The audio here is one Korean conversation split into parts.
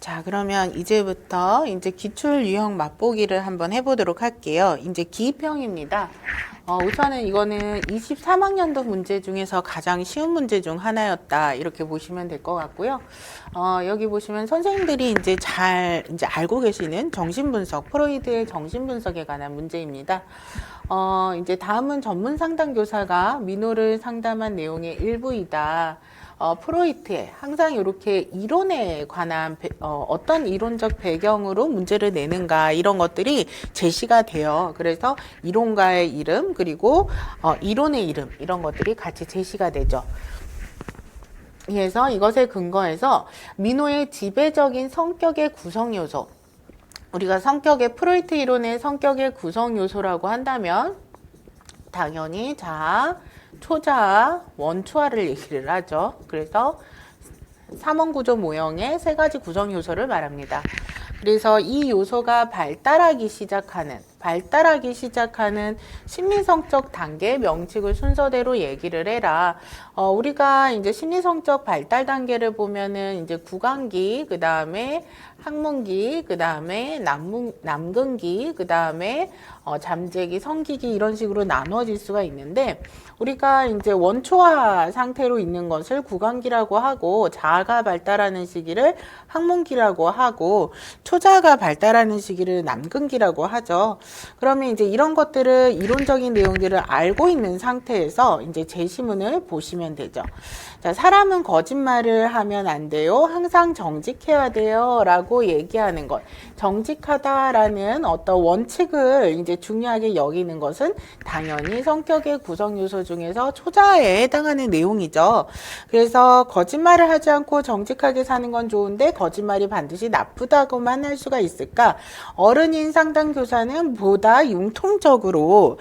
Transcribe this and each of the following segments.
자, 그러면 이제부터 이제 기출 유형 맛보기를 한번 해보도록 할게요. 이제 기입형입니다. 우선은 이거는 23학년도 문제 중에서 가장 쉬운 문제 중 하나였다. 이렇게 보시면 될 것 같고요. 여기 보시면 선생님들이 이제 이제 알고 계시는 정신분석, 프로이드의 정신분석에 관한 문제입니다. 이제 다음은 전문 상담교사가 민호를 상담한 내용의 일부이다. 프로이트의 항상 이렇게 이론에 관한 어떤 이론적 배경으로 문제를 내는가 이런 것들이 제시가 돼요. 그래서 이론가의 이름 그리고 이론의 이름 이런 것들이 같이 제시가 되죠. 그래서 이것에 근거해서 민호의 지배적인 성격의 구성 요소, 우리가 성격의 프로이트 이론의 성격의 구성 요소라고 한다면 당연히 자아, 초자아, 원초아를 얘기를 하죠. 그래서 삼원구조 모형의 세 가지 구성 요소를 말합니다. 그래서 이 요소가 발달하기 시작하는 심리성적 단계 명칭을 순서대로 얘기를 해라. 우리가 이제 심리성적 발달 단계를 보면은 이제 구강기, 그 다음에 학문기, 그 다음에 남근기, 그 다음에 잠재기, 성기기 이런 식으로 나누어질 수가 있는데 우리가 이제 원초화 상태로 있는 것을 구강기라고 하고 자아가 발달하는 시기를 학문기라고 하고 초자아가 발달하는 시기를 남근기라고 하죠. 그러면 이제 이런 것들을 이론적인 내용들을 알고 있는 상태에서 이제 제시문을 보시면 되죠. 자, 사람은 거짓말을 하면 안 돼요. 항상 정직해야 돼요. 라고 얘기하는 것. 정직하다라는 어떤 원칙을 이제 중요하게 여기는 것은 당연히 성격의 구성 요소 중에서 초자아에 해당하는 내용이죠. 그래서 거짓말을 하지 않고 정직하게 사는 건 좋은데 거짓말이 반드시 나쁘다고만 할 수가 있을까? 어른인 상담교사는 보다 융통적으로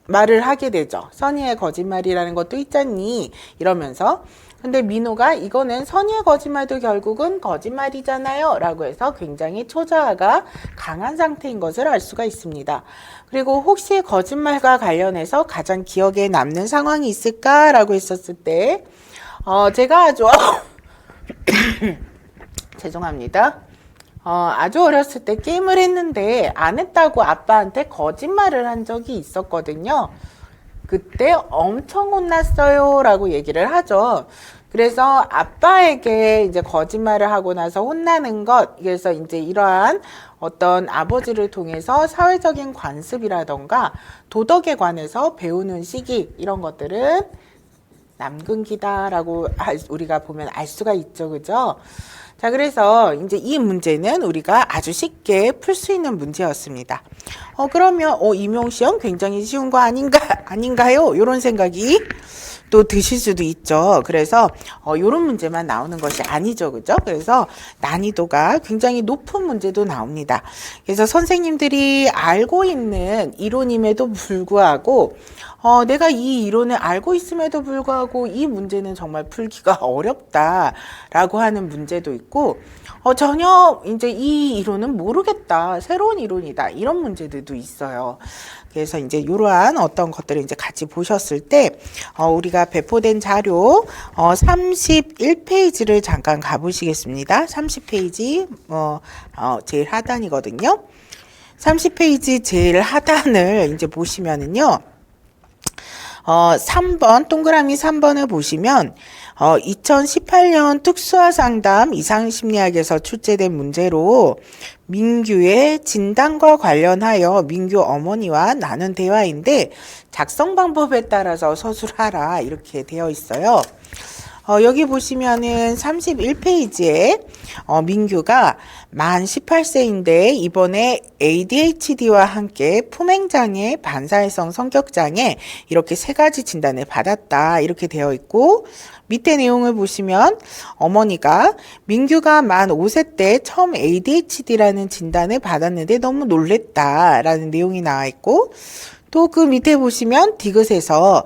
말을 하게 되죠. 선의의 거짓말이라는 것도 있잖니 이러면서 근데 민호가 이거는 선의의 거짓말도 결국은 거짓말이잖아요 라고 해서 굉장히 초자아가 강한 상태인 것을 알 수가 있습니다. 그리고 혹시 거짓말과 관련해서 가장 기억에 남는 상황이 있을까 라고 했었을 때 제가 아주 죄송합니다. 아주 어렸을 때 게임을 했는데 안 했다고 아빠한테 거짓말을 한 적이 있었거든요. 그때 엄청 혼났어요 라고 얘기를 하죠. 그래서 아빠에게 이제 거짓말을 하고 나서 혼나는 것, 그래서 이제 이러한 어떤 아버지를 통해서 사회적인 관습이라던가 도덕에 관해서 배우는 시기, 이런 것들은 남근기다라고 우리가 보면 알 수가 있죠. 그죠? 자, 그래서 이제 이 문제는 우리가 아주 쉽게 풀 수 있는 문제였습니다. 그러면 임용시험 굉장히 쉬운 거 아닌가요? 이런 생각이 또 드실 수도 있죠. 그래서 이런 문제만 나오는 것이 아니죠. 그죠? 그래서 난이도가 굉장히 높은 문제도 나옵니다. 그래서 선생님들이 알고 있는 이론임에도 불구하고 내가 이 이론을 알고 있음에도 불구하고 이 문제는 정말 풀기가 어렵다라고 하는 문제도 있고 전혀 이제 이 이론은 모르겠다. 새로운 이론이다. 이런 문제들도 있어요. 그래서 이제 이러한 어떤 것들을 이제 같이 보셨을 때 우리가 배포된 자료 31페이지를 잠깐 가보시겠습니다. 30페이지 제일 하단이거든요. 30페이지 제일 하단을 이제 보시면은요. 3번, 동그라미 3번을 보시면 2018년 특수화 상담 이상심리학에서 출제된 문제로 민규의 진단과 관련하여 민규 어머니와 나눈 대화인데 작성 방법에 따라서 서술하라 이렇게 되어 있어요. 여기 보시면은 31페이지에 민규가 만 18세인데 이번에 ADHD와 함께 품행장애, 반사회성 성격장애 이렇게 세 가지 진단을 받았다 이렇게 되어 있고 밑에 내용을 보시면 어머니가 민규가 만 5세 때 처음 ADHD라는 진단을 받았는데 너무 놀랬다라는 내용이 나와 있고 또 그 밑에 보시면 디귿에서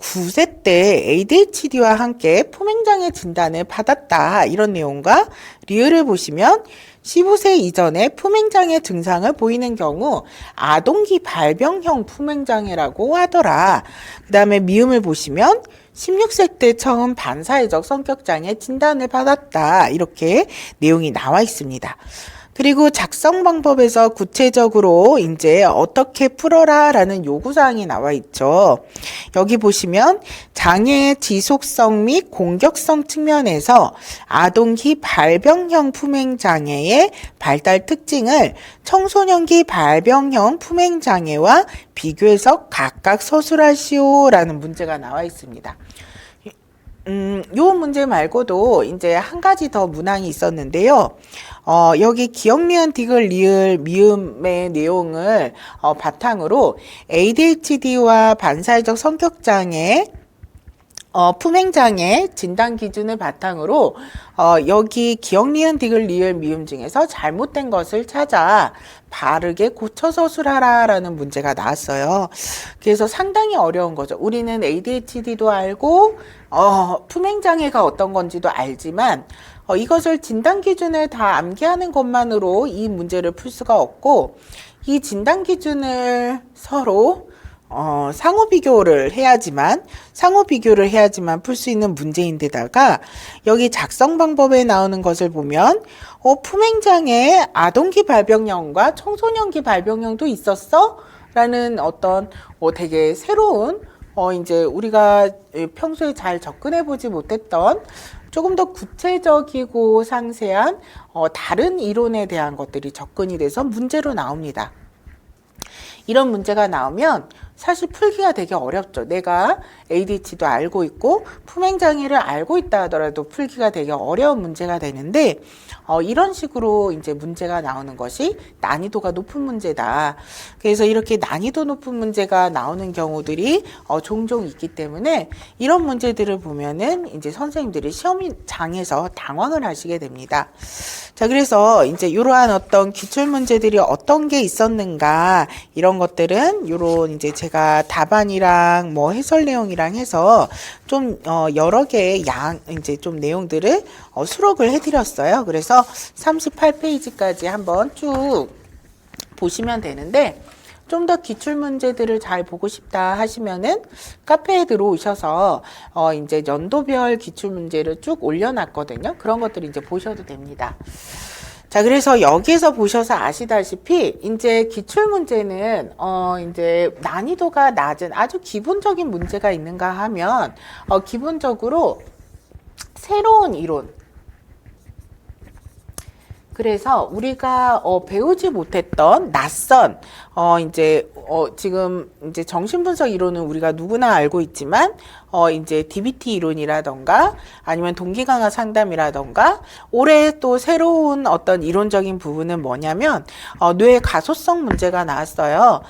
9세 때 ADHD와 함께 품행장애 진단을 받았다 이런 내용과 리을을 보시면 15세 이전에 품행장애 증상을 보이는 경우 아동기 발병형 품행장애라고 하더라. 그 다음에 미음을 보시면 16세 때 처음 반사회적 성격장애 진단을 받았다. 이렇게 내용이 나와 있습니다. 그리고 작성 방법에서 구체적으로 이제 어떻게 풀어라 라는 요구사항이 나와 있죠. 여기 보시면 장애의 지속성 및 공격성 측면에서 아동기 발병형 품행장애의 발달 특징을 청소년기 발병형 품행장애와 비교해서 각각 서술하시오 라는 문제가 나와 있습니다. 요 문제 말고도 이제 한 가지 더 문항이 있었는데요. 여기 기억, 니은, 디귿, 리을, 미음의 내용을 바탕으로 ADHD와 반사회적 성격장애, 품행장애 진단 기준을 바탕으로 여기 기억, 니은, 디귿, 리을, 미음 중에서 잘못된 것을 찾아 바르게 고쳐 서술하라 라는 문제가 나왔어요. 그래서 상당히 어려운 거죠. 우리는 ADHD도 알고 품행장애가 어떤 건지도 알지만 이것을 진단 기준을 다 암기하는 것만으로 이 문제를 풀 수가 없고, 이 진단 기준을 서로 상호 비교를 해야지만 풀 수 있는 문제인데다가 여기 작성 방법에 나오는 것을 보면 품행장애 아동기 발병형과 청소년기 발병형도 있었어? 라는 어떤 되게 새로운 이제 우리가 평소에 잘 접근해 보지 못했던 조금 더 구체적이고 상세한 다른 이론에 대한 것들이 접근이 돼서 문제로 나옵니다. 이런 문제가 나오면 사실 풀기가 되게 어렵죠. 내가 ADHD도 알고 있고 품행장애를 알고 있다 하더라도 풀기가 되게 어려운 문제가 되는데 이런 식으로 이제 문제가 나오는 것이 난이도가 높은 문제다. 그래서 이렇게 난이도 높은 문제가 나오는 경우들이 종종 있기 때문에 이런 문제들을 보면은 이제 선생님들이 시험장에서 당황을 하시게 됩니다. 자, 그래서 이제 이러한 어떤 기출 문제들이 어떤 게 있었는가 이런 것들은 이런 이제 제가 답안이랑 뭐 해설 내용이랑 해서 좀 여러 개의 이제 좀 내용들을 수록을 해드렸어요. 그래서 38페이지까지 한번 쭉 보시면 되는데, 좀 더 기출 문제들을 잘 보고 싶다 하시면은 카페에 들어오셔서 이제 연도별 기출 문제를 쭉 올려놨거든요. 그런 것들 이제 보셔도 됩니다. 자, 그래서 여기에서 보셔서 아시다시피 이제 기출 문제는 이제 난이도가 낮은 아주 기본적인 문제가 있는가 하면 기본적으로 새로운 이론, 그래서 우리가 배우지 못했던 낯선 이제 지금 이제 정신분석 이론은 우리가 누구나 알고 있지만 이제 DBT 이론이라던가 아니면 동기강화 상담이라던가 올해 또 새로운 어떤 이론적인 부분은 뭐냐면 뇌 가소성 문제가 나왔어요.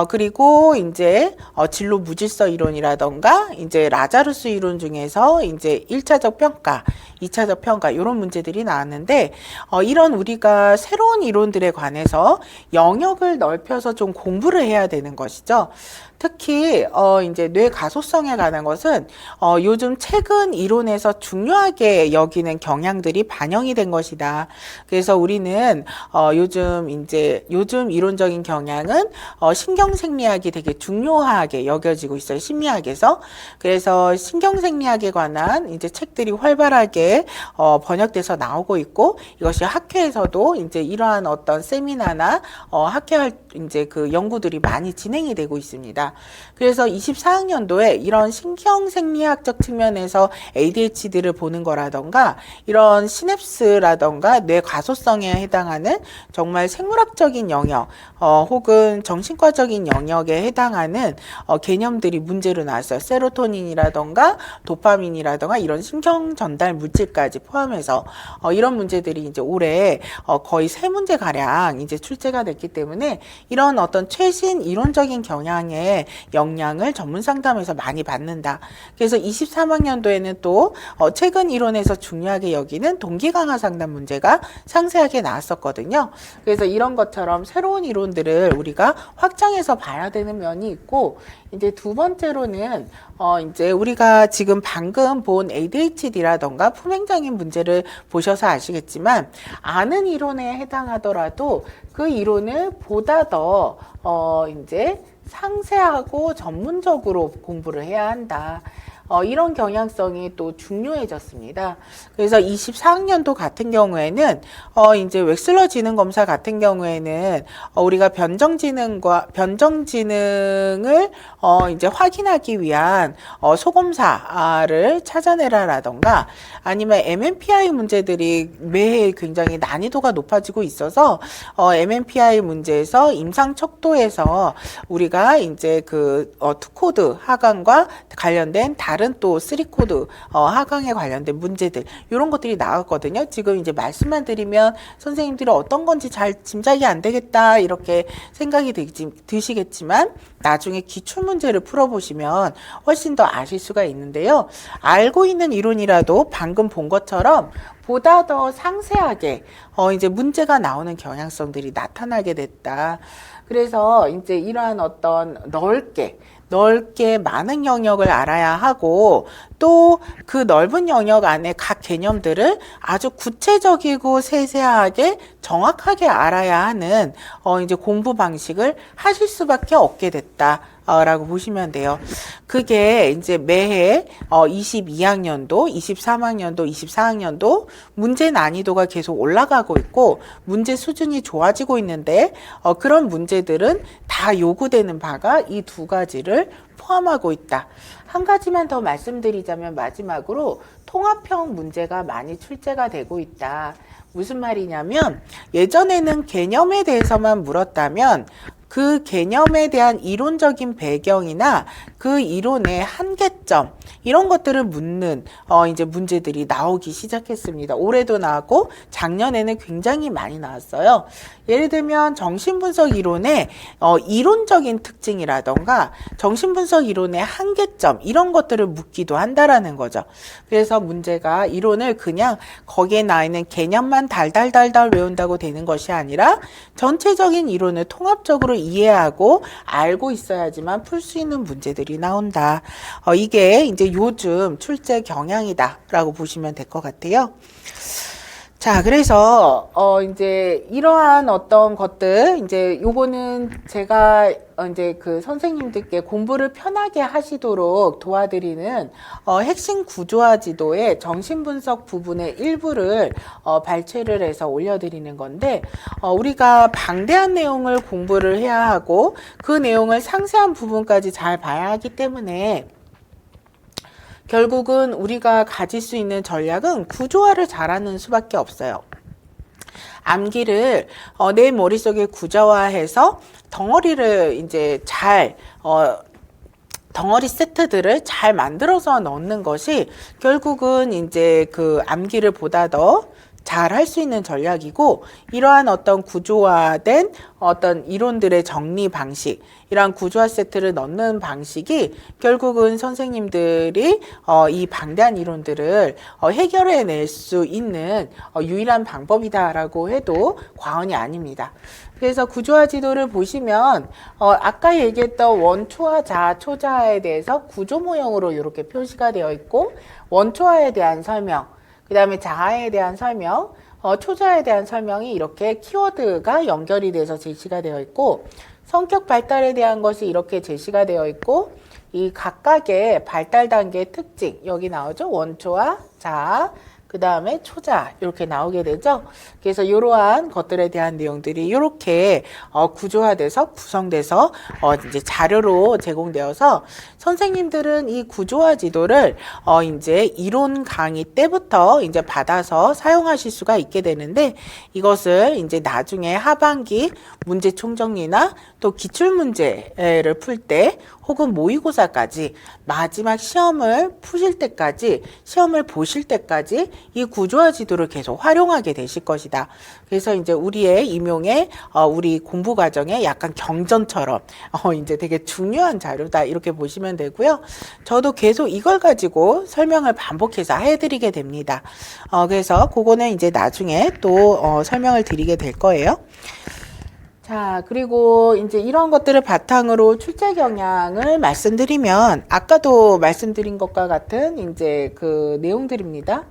그리고 이제 진로 무질서 이론이라던가 이제 라자루스 이론 중에서 이제 1차적 평가, 2차적 평가 이런 문제들이 나왔는데 이런 우리가 새로운 이론들에 관해서 영역을 넓혀서 좀 공부를 해야 되는 것이죠. 특히 이제 뇌 가소성에 관한 것은 요즘 최근 이론에서 중요하게 여기는 경향들이 반영이 된 것이다. 그래서 우리는 요즘 이론적인 경향은 신경생리학이 되게 중요하게 여겨지고 있어요. 심리학에서. 그래서 신경생리학에 관한 이제 책들이 활발하게 번역돼서 나오고 있고, 이것이 학회에서도 이제 이러한 어떤 세미나나 학회 이제 그 연구들이 많이 진행이 되고 있습니다. 그래서 24학년도에 이런 신경생리학적 측면에서 ADHD를 보는 거라던가 이런 시냅스라던가 뇌 가소성에 해당하는 정말 생물학적인 영역 혹은 정신과적인 영역에 해당하는 개념들이 문제로 나왔어요. 세로토닌이라던가 도파민이라던가 이런 신경 전달 물질까지 포함해서 이런 문제들이 이제 올해 거의 3문제 가량 이제 출제가 됐기 때문에 이런 어떤 최신 이론적인 경향의 영향을 전문 상담에서 많이 받는다. 그래서 23학년도에는 또 최근 이론에서 중요하게 여기는 동기 강화 상담 문제가 상세하게 나왔었거든요. 그래서 이런 것처럼 새로운 이론들을 우리가 확장해서 봐야 되는 면이 있고, 이제 두 번째로는 이제 우리가 지금 방금 본 ADHD라던가 품행장애 문제를 보셔서 아시겠지만 아는 이론에 해당하더라도 그 이론을 보다 더 이제 상세하고 전문적으로 공부를 해야 한다. 이런 경향성이 또 중요해졌습니다. 그래서 24학년도 같은 경우에는 이제 웩슬러 지능 검사 같은 경우에는 우리가 변정지능을 이제 확인하기 위한 소검사를 찾아내라라던가 아니면 MMPI 문제들이 매해 굉장히 난이도가 높아지고 있어서 MMPI 문제에서 임상 척도에서 우리가 이제 그 투코드 하강과 관련된 다른 또 3코드 하강에 관련된 문제들 이런 것들이 나왔거든요. 지금 이제 말씀만 드리면 선생님들이 어떤 건지 잘 짐작이 안 되겠다 이렇게 생각이 드시겠지만 나중에 기출문제를 풀어보시면 훨씬 더 아실 수가 있는데요. 알고 있는 이론이라도 방금 본 것처럼 보다 더 상세하게 이제 문제가 나오는 경향성들이 나타나게 됐다. 그래서 이제 이러한 어떤 넓게 많은 영역을 알아야 하고 또 그 넓은 영역 안에 각 개념들을 아주 구체적이고 세세하게 정확하게 알아야 하는 이제 공부 방식을 하실 수밖에 없게 됐다. 라고 보시면 돼요. 그게 이제 매해 22학년도, 23학년도, 24학년도 문제 난이도가 계속 올라가고 있고 문제 수준이 좋아지고 있는데 그런 문제들은 다 요구되는 바가 이 두 가지를 포함하고 있다. 한 가지만 더 말씀드리자면 마지막으로 통합형 문제가 많이 출제가 되고 있다. 무슨 말이냐면 예전에는 개념에 대해서만 물었다면 그 개념에 대한 이론적인 배경이나 그 이론의 한계점 이런 것들을 묻는 이제 문제들이 나오기 시작했습니다. 올해도 나왔고 작년에는 굉장히 많이 나왔어요. 예를 들면 정신분석 이론의 이론적인 특징이라던가 정신분석 이론의 한계점 이런 것들을 묻기도 한다라는 거죠. 그래서 문제가 이론을 그냥 거기에 나와 있는 개념만 달달달달 외운다고 되는 것이 아니라 전체적인 이론을 통합적으로 이해하고 알고 있어야지만 풀 수 있는 문제들이 나온다. 이게 이제 요즘 출제 경향이다라고 보시면 될 것 같아요. 자, 그래서 이제 이러한 어떤 것들 이제 요거는 제가 이제 그 선생님들께 공부를 편하게 하시도록 도와드리는 핵심 구조화 지도의 정신분석 부분의 일부를 발췌를 해서 올려드리는 건데 우리가 방대한 내용을 공부를 해야 하고 그 내용을 상세한 부분까지 잘 봐야 하기 때문에 결국은 우리가 가질 수 있는 전략은 구조화를 잘하는 수밖에 없어요. 암기를 내 머릿속에 구조화해서 덩어리를 이제 덩어리 세트들을 잘 만들어서 넣는 것이 결국은 이제 그 암기를 보다 더 잘 할 수 있는 전략이고 이러한 어떤 구조화된 어떤 이론들의 정리 방식 이러한 구조화 세트를 넣는 방식이 결국은 선생님들이 이 방대한 이론들을 해결해낼 수 있는 유일한 방법이다라고 해도 과언이 아닙니다. 그래서 구조화 지도를 보시면 아까 얘기했던 원초화, 자아, 초자아에 대해서 구조 모형으로 이렇게 표시가 되어 있고 원초화에 대한 설명 그 다음에 자아에 대한 설명, 초자에 대한 설명이 이렇게 키워드가 연결이 돼서 제시가 되어 있고 성격 발달에 대한 것이 이렇게 제시가 되어 있고 이 각각의 발달 단계의 특징 여기 나오죠. 원초와 자아, 그 다음에 초자 이렇게 나오게 되죠. 그래서 이러한 것들에 대한 내용들이 이렇게 구조화돼서 구성돼서 이제 자료로 제공되어서 선생님들은 이 구조화 지도를 이제 이론 강의 때부터 이제 받아서 사용하실 수가 있게 되는데 이것을 이제 나중에 하반기 문제 총정리나 또 기출 문제를 풀 때 혹은 모의고사까지 마지막 시험을 푸실 때까지 시험을 보실 때까지 이 구조화 지도를 계속 활용하게 되실 것이다. 그래서 이제 우리의 임용의 우리 공부 과정에 약간 경전처럼 이제 되게 중요한 자료다 이렇게 보시면 되고요. 저도 계속 이걸 가지고 설명을 반복해서 해드리게 됩니다. 그래서 그거는 이제 나중에 또 설명을 드리게 될 거예요. 자, 그리고 이제 이런 것들을 바탕으로 출제 경향을 말씀드리면 아까도 말씀드린 것과 같은 이제 그 내용들입니다.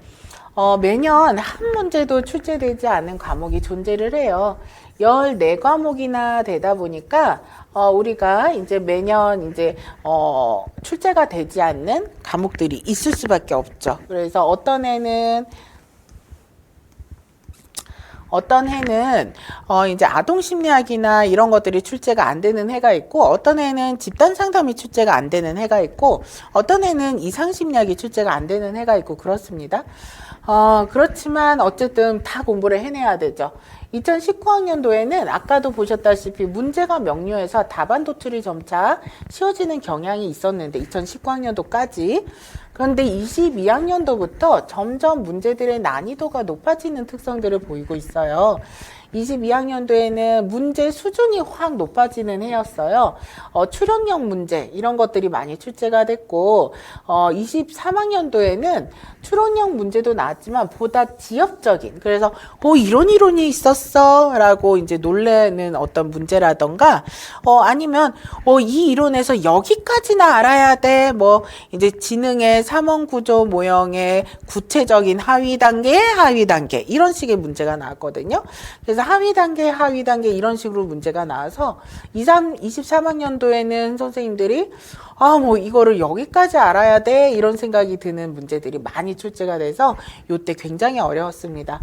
매년 한 문제도 출제되지 않는 과목이 존재를 해요. 14과목이나 되다 보니까 우리가 이제 매년 이제 출제가 되지 않는 과목들이 있을 수밖에 없죠. 그래서 어떤 해는 이제 아동심리학이나 이런 것들이 출제가 안 되는 해가 있고, 어떤 해는 집단상담이 출제가 안 되는 해가 있고, 어떤 해는 이상심리학이 출제가 안 되는 해가 있고 그렇습니다. 그렇지만 어쨌든 다 공부를 해내야 되죠. 2019학년도에는 아까도 보셨다시피 문제가 명료해서 답안 도출이 점차 쉬워지는 경향이 있었는데 2019학년도까지. 그런데 22학년도부터 점점 문제들의 난이도가 높아지는 특성들을 보이고 있어요. 22학년도에는 문제 수준이 확 높아지는 해였어요. 추론형 문제 이런 것들이 많이 출제가 됐고 23학년도에는 추론형 문제도 나왔지만 보다 지역적인, 그래서 이런 이론이 있었어 라고 이제 놀래는 어떤 문제라던가 아니면 이 이론에서 여기까지나 알아야 돼, 뭐 이제 지능의 삼원구조 모형의 구체적인 하위 단계 이런 식의 문제가 나왔거든요. 그래서 하위 단계 이런 식으로 문제가 나와서 23학년도에는 선생님들이 뭐 이거를 여기까지 알아야 돼 이런 생각이 드는 문제들이 많이 출제가 돼서 이때 굉장히 어려웠습니다.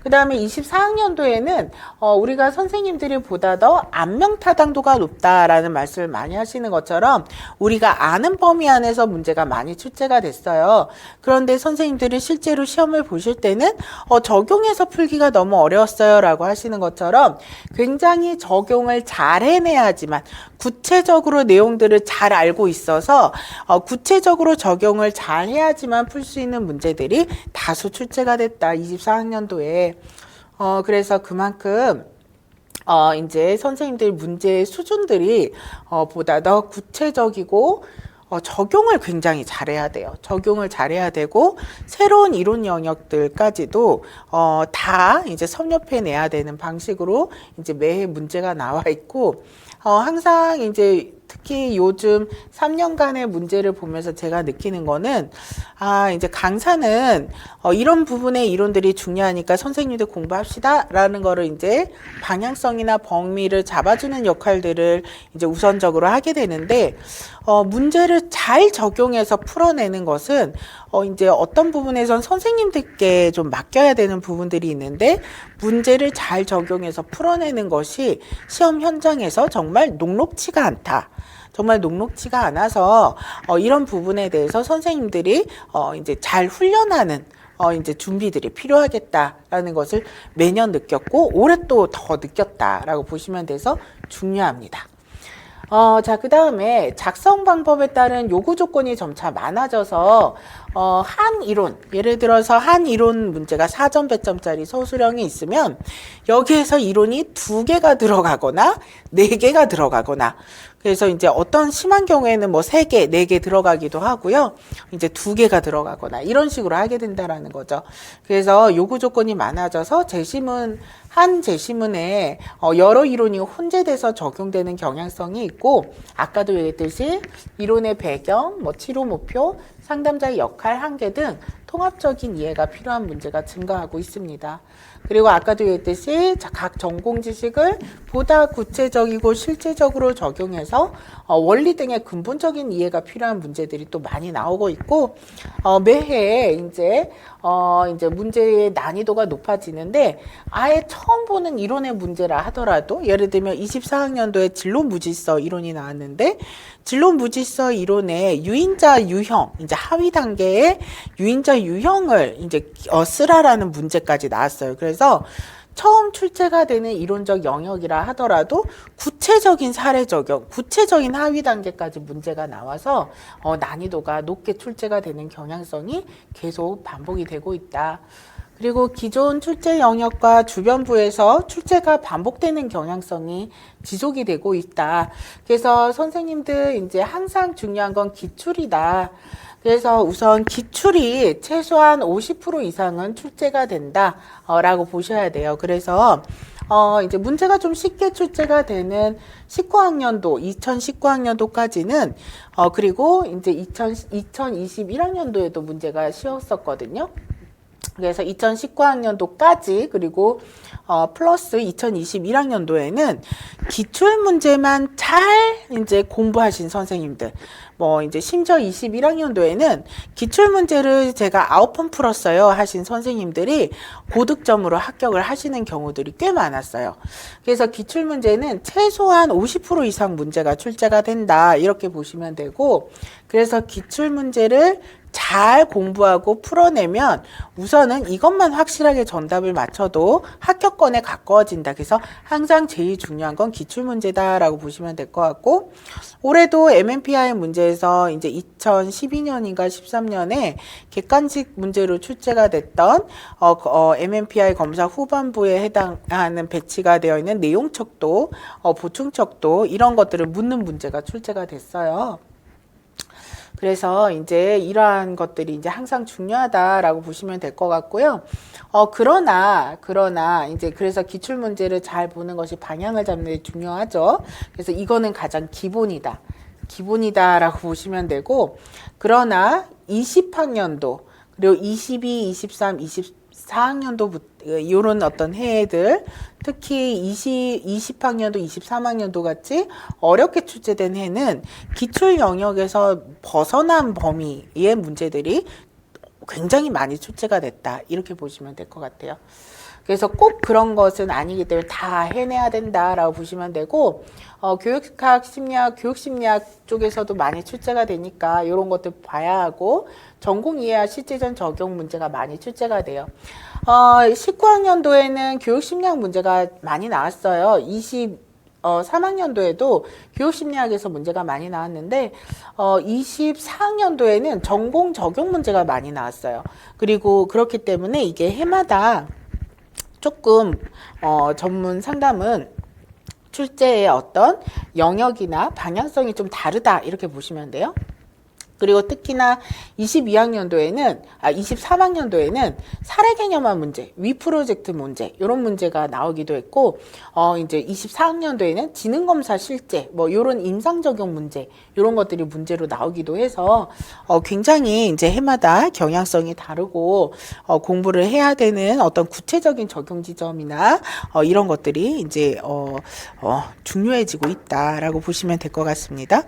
그 다음에 24학년도에는 우리가 선생님들이 보다 더 안명타당도가 높다라는 말씀을 많이 하시는 것처럼 우리가 아는 범위 안에서 문제가 많이 출제가 됐어요. 그런데 선생님들이 실제로 시험을 보실 때는 적용해서 풀기가 너무 어려웠어요 라고 하시는 것처럼 굉장히 적용을 잘 해내야지만, 구체적으로 내용들을 잘 알고 있어서 구체적으로 적용을 잘 해야지만 풀 수 있는 문제들이 다수 출제가 됐다 24학년도에. 그래서 그만큼 이제 선생님들 문제의 수준들이 보다 더 구체적이고 적용을 굉장히 잘해야 돼요. 적용을 잘해야 되고 새로운 이론 영역들까지도 다 이제 섭렵해 내야 되는 방식으로 이제 매해 문제가 나와 있고, 항상 이제 특히 요즘 3년간의 문제를 보면서 제가 느끼는 거는 이제 강사는 이런 부분의 이론들이 중요하니까 선생님들 공부합시다 라는 거를 이제 방향성이나 범위를 잡아주는 역할들을 이제 우선적으로 하게 되는데, 문제를 잘 적용해서 풀어내는 것은 이제 어떤 부분에선 선생님들께 좀 맡겨야 되는 부분들이 있는데, 문제를 잘 적용해서 풀어내는 것이 시험 현장에서 정말 녹록치가 않다. 정말 녹록치가 않아서 이런 부분에 대해서 선생님들이 이제 잘 훈련하는 이제 준비들이 필요하겠다라는 것을 매년 느꼈고 올해 또 더 느꼈다라고 보시면 돼서 중요합니다. 자, 그 다음에 작성 방법에 따른 요구 조건이 점차 많아져서 한 이론, 예를 들어서 한 이론 문제가 4점 배점짜리 서술형이 있으면 여기에서 이론이 2개가 들어가거나 4개가 들어가거나, 그래서 이제 어떤 심한 경우에는 뭐 3개, 4개 들어가기도 하고요. 이제 2개가 들어가거나 이런 식으로 하게 된다라는 거죠. 그래서 요구 조건이 많아져서 한 제시문에 여러 이론이 혼재돼서 적용되는 경향성이 있고, 아까도 얘기했듯이 이론의 배경, 뭐 치료 목표, 상담자의 역할, 한계 등 통합적인 이해가 필요한 문제가 증가하고 있습니다. 그리고 아까도 얘기했듯이 각 전공 지식을 보다 구체적이고 실제적으로 적용해서 원리 등의 근본적인 이해가 필요한 문제들이 또 많이 나오고 있고, 매해 이제 문제의 난이도가 높아지는데, 아예 처음 보는 이론의 문제라 하더라도 예를 들면 24학년도에 진로무질서 이론이 나왔는데, 진로무질서 이론의 유인자 유형, 이제 하위 단계의 유인자 유형을 이제 쓰라라는 문제까지 나왔어요. 그래서 처음 출제가 되는 이론적 영역이라 하더라도 구체적인 사례 적용, 구체적인 하위 단계까지 문제가 나와서 난이도가 높게 출제가 되는 경향성이 계속 반복이 되고 있다. 그리고 기존 출제 영역과 주변부에서 출제가 반복되는 경향성이 지속이 되고 있다. 그래서 선생님들 이제 항상 중요한 건 기출이다. 그래서 우선 기출이 최소한 50% 이상은 출제가 된다라고 보셔야 돼요. 그래서 이제 문제가 좀 쉽게 출제가 되는 2019학년도까지는 그리고 이제 2021학년도에도 문제가 쉬웠었거든요. 그래서 2019학년도까지 그리고 플러스 2021학년도에는 기출문제만 잘 이제 공부하신 선생님들, 뭐 이제 심지어 21학년도에는 기출문제를 제가 9번 풀었어요 하신 선생님들이 고득점으로 합격을 하시는 경우들이 꽤 많았어요. 그래서 기출문제는 최소한 50% 이상 문제가 출제가 된다 이렇게 보시면 되고, 그래서 기출문제를 잘 공부하고 풀어내면 우선은 이것만 확실하게 정답을 맞춰도 합격권에 가까워진다. 그래서 항상 제일 중요한 건 기출문제다라고 보시면 될 것 같고, 올해도 MMPI 문제에서 이제 2012년인가 13년에 객관식 문제로 출제가 됐던 MMPI 검사 후반부에 해당하는 배치가 되어 있는 내용척도, 보충척도 이런 것들을 묻는 문제가 출제가 됐어요. 그래서 이제 이러한 것들이 이제 항상 중요하다라고 보시면 될 것 같고요. 그러나 이제 그래서 기출 문제를 잘 보는 것이 방향을 잡는 데 중요하죠. 그래서 이거는 가장 기본이다라고 보시면 되고, 그러나 20학년도 그리고 22, 23, 24학년도부터 이런 어떤 해들, 특히 20학년도, 23학년도 같이 어렵게 출제된 해는 기출 영역에서 벗어난 범위의 문제들이 굉장히 많이 출제가 됐다. 이렇게 보시면 될 것 같아요. 그래서 꼭 그런 것은 아니기 때문에 다 해내야 된다라고 보시면 되고, 교육학, 심리학, 교육심리학 쪽에서도 많이 출제가 되니까 이런 것들 봐야 하고, 전공 이해와 실제전 적용 문제가 많이 출제가 돼요. 19학년도에는 교육심리학 문제가 많이 나왔어요. 3학년도에도 교육심리학에서 문제가 많이 나왔는데 24학년도에는 전공 적용 문제가 많이 나왔어요. 그리고 그렇기 때문에 이게 해마다 조금 전문 상담은 출제의 어떤 영역이나 방향성이 좀 다르다 이렇게 보시면 돼요. 그리고 특히나 23학년도에는 사례 개념화 문제, 위 프로젝트 문제, 이런 문제가 나오기도 했고, 이제 24학년도에는 지능검사 실제, 뭐, 요런 임상 적용 문제, 요런 것들이 문제로 나오기도 해서, 굉장히 이제 해마다 경향성이 다르고, 공부를 해야 되는 어떤 구체적인 적용 지점이나, 이런 것들이 이제, 중요해지고 있다라고 보시면 될 것 같습니다.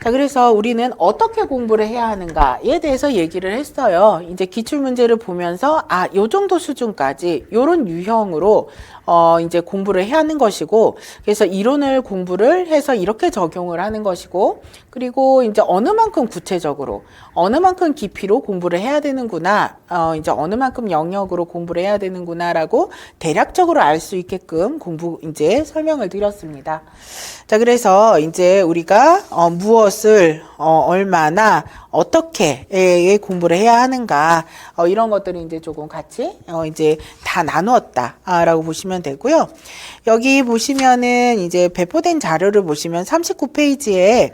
자, 그래서 우리는 어떻게 공부를 해야 하는가에 대해서 얘기를 했어요. 이제 기출문제를 보면서, 요 정도 수준까지, 요런 유형으로, 이제 공부를 해야 하는 것이고, 그래서 이론을 공부를 해서 이렇게 적용을 하는 것이고, 그리고 이제 어느 만큼 구체적으로, 어느 만큼 깊이로 공부를 해야 되는구나, 이제 어느 만큼 영역으로 공부를 해야 되는구나라고 대략적으로 알 수 있게끔 이제 설명을 드렸습니다. 자, 그래서 이제 우리가, 무엇을, 얼마나, 어떻게 공부를 해야 하는가, 이런 것들을 이제 조금 같이, 이제 다 나누었다라고 보시면 되고요. 여기 보시면은 이제 배포된 자료를 보시면 39페이지에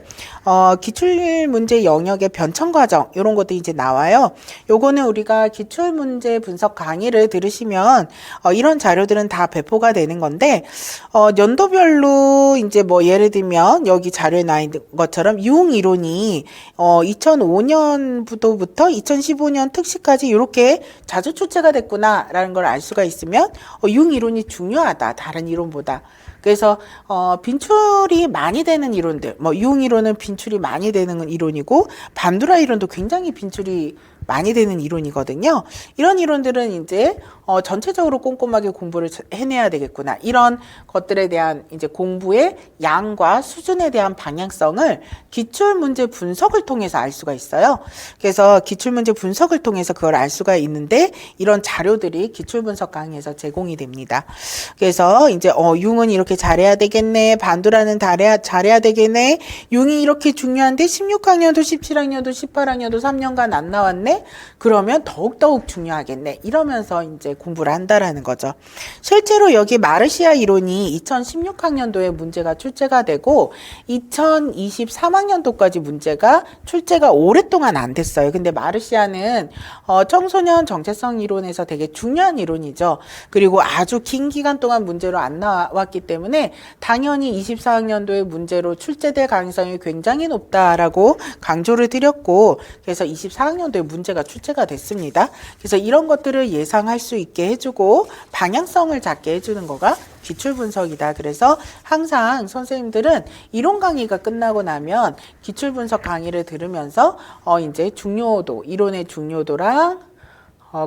기출문제 영역의 변천 과정 이런 것도 이제 나와요. 요거는 우리가 기출문제 분석 강의를 들으시면 이런 자료들은 다 배포가 되는 건데 연도별로 이제 뭐 예를 들면 여기 자료에 나와 있는 것처럼 유흥 이론이 2005년부터 2015년 특시까지 이렇게 자주 출제가 됐구나라는 걸 알 수가 있으면 유흥 이론이 중요하다. 다른 이론보다. 그래서 빈출이 많이 되는 이론들, 뭐 유흥 이론은 빈출이 많이 되는 이론이고 반두라 이론도 굉장히 빈출이 많이 되는 이론이거든요. 이런 이론들은 이제 전체적으로 꼼꼼하게 공부를 해내야 되겠구나. 이런 것들에 대한 이제 공부의 양과 수준에 대한 방향성을 기출문제 분석을 통해서 알 수가 있어요. 그래서 기출문제 분석을 통해서 그걸 알 수가 있는데 이런 자료들이 기출분석 강의에서 제공이 됩니다. 그래서 이제 융은 이렇게 잘해야 되겠네. 반두라는 잘해야 되겠네. 융이 이렇게 중요한데 16학년도, 17학년도, 18학년도 3년간 안 나왔네. 그러면 더욱더욱 중요하겠네. 이러면서 이제 공부를 한다라는 거죠. 실제로 여기 마르시아 이론이 2016학년도에 문제가 출제가 되고 2023학년도까지 문제가 출제가 오랫동안 안 됐어요. 근데 마르시아는 청소년 정체성 이론에서 되게 중요한 이론이죠. 그리고 아주 긴 기간 동안 문제로 안 나왔기 때문에 당연히 24학년도에 문제로 출제될 가능성이 굉장히 높다라고 강조를 드렸고, 그래서 24학년도에 문제가 출제가 됐습니다. 그래서 이런 것들을 예상할 수 있게 해주고 방향성을 잡게 해주는 거가 기출 분석이다. 그래서 항상 선생님들은 이론 강의가 끝나고 나면 기출 분석 강의를 들으면서 이제 중요도, 이론의 중요도랑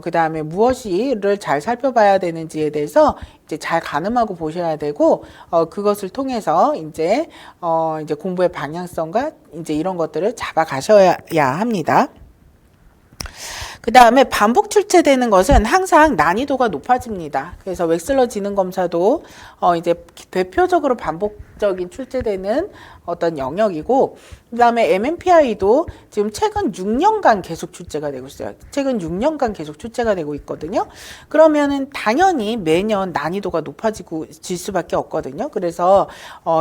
그 다음에 무엇을 잘 살펴봐야 되는지에 대해서 이제 잘 가늠하고 보셔야 되고, 그것을 통해서 이제 공부의 방향성과 이제 이런 것들을 잡아 가셔야 합니다. 그 다음에 반복 출제되는 것은 항상 난이도가 높아집니다. 그래서 웩슬러 지능 검사도 이제 대표적으로 반복적인 출제되는 어떤 영역이고, 그 다음에 MMPI도 지금 최근 6년간 계속 출제가 되고 있어요. 최근 6년간 계속 출제가 되고 있거든요. 그러면은 당연히 매년 난이도가 높아지고 질 수밖에 없거든요. 그래서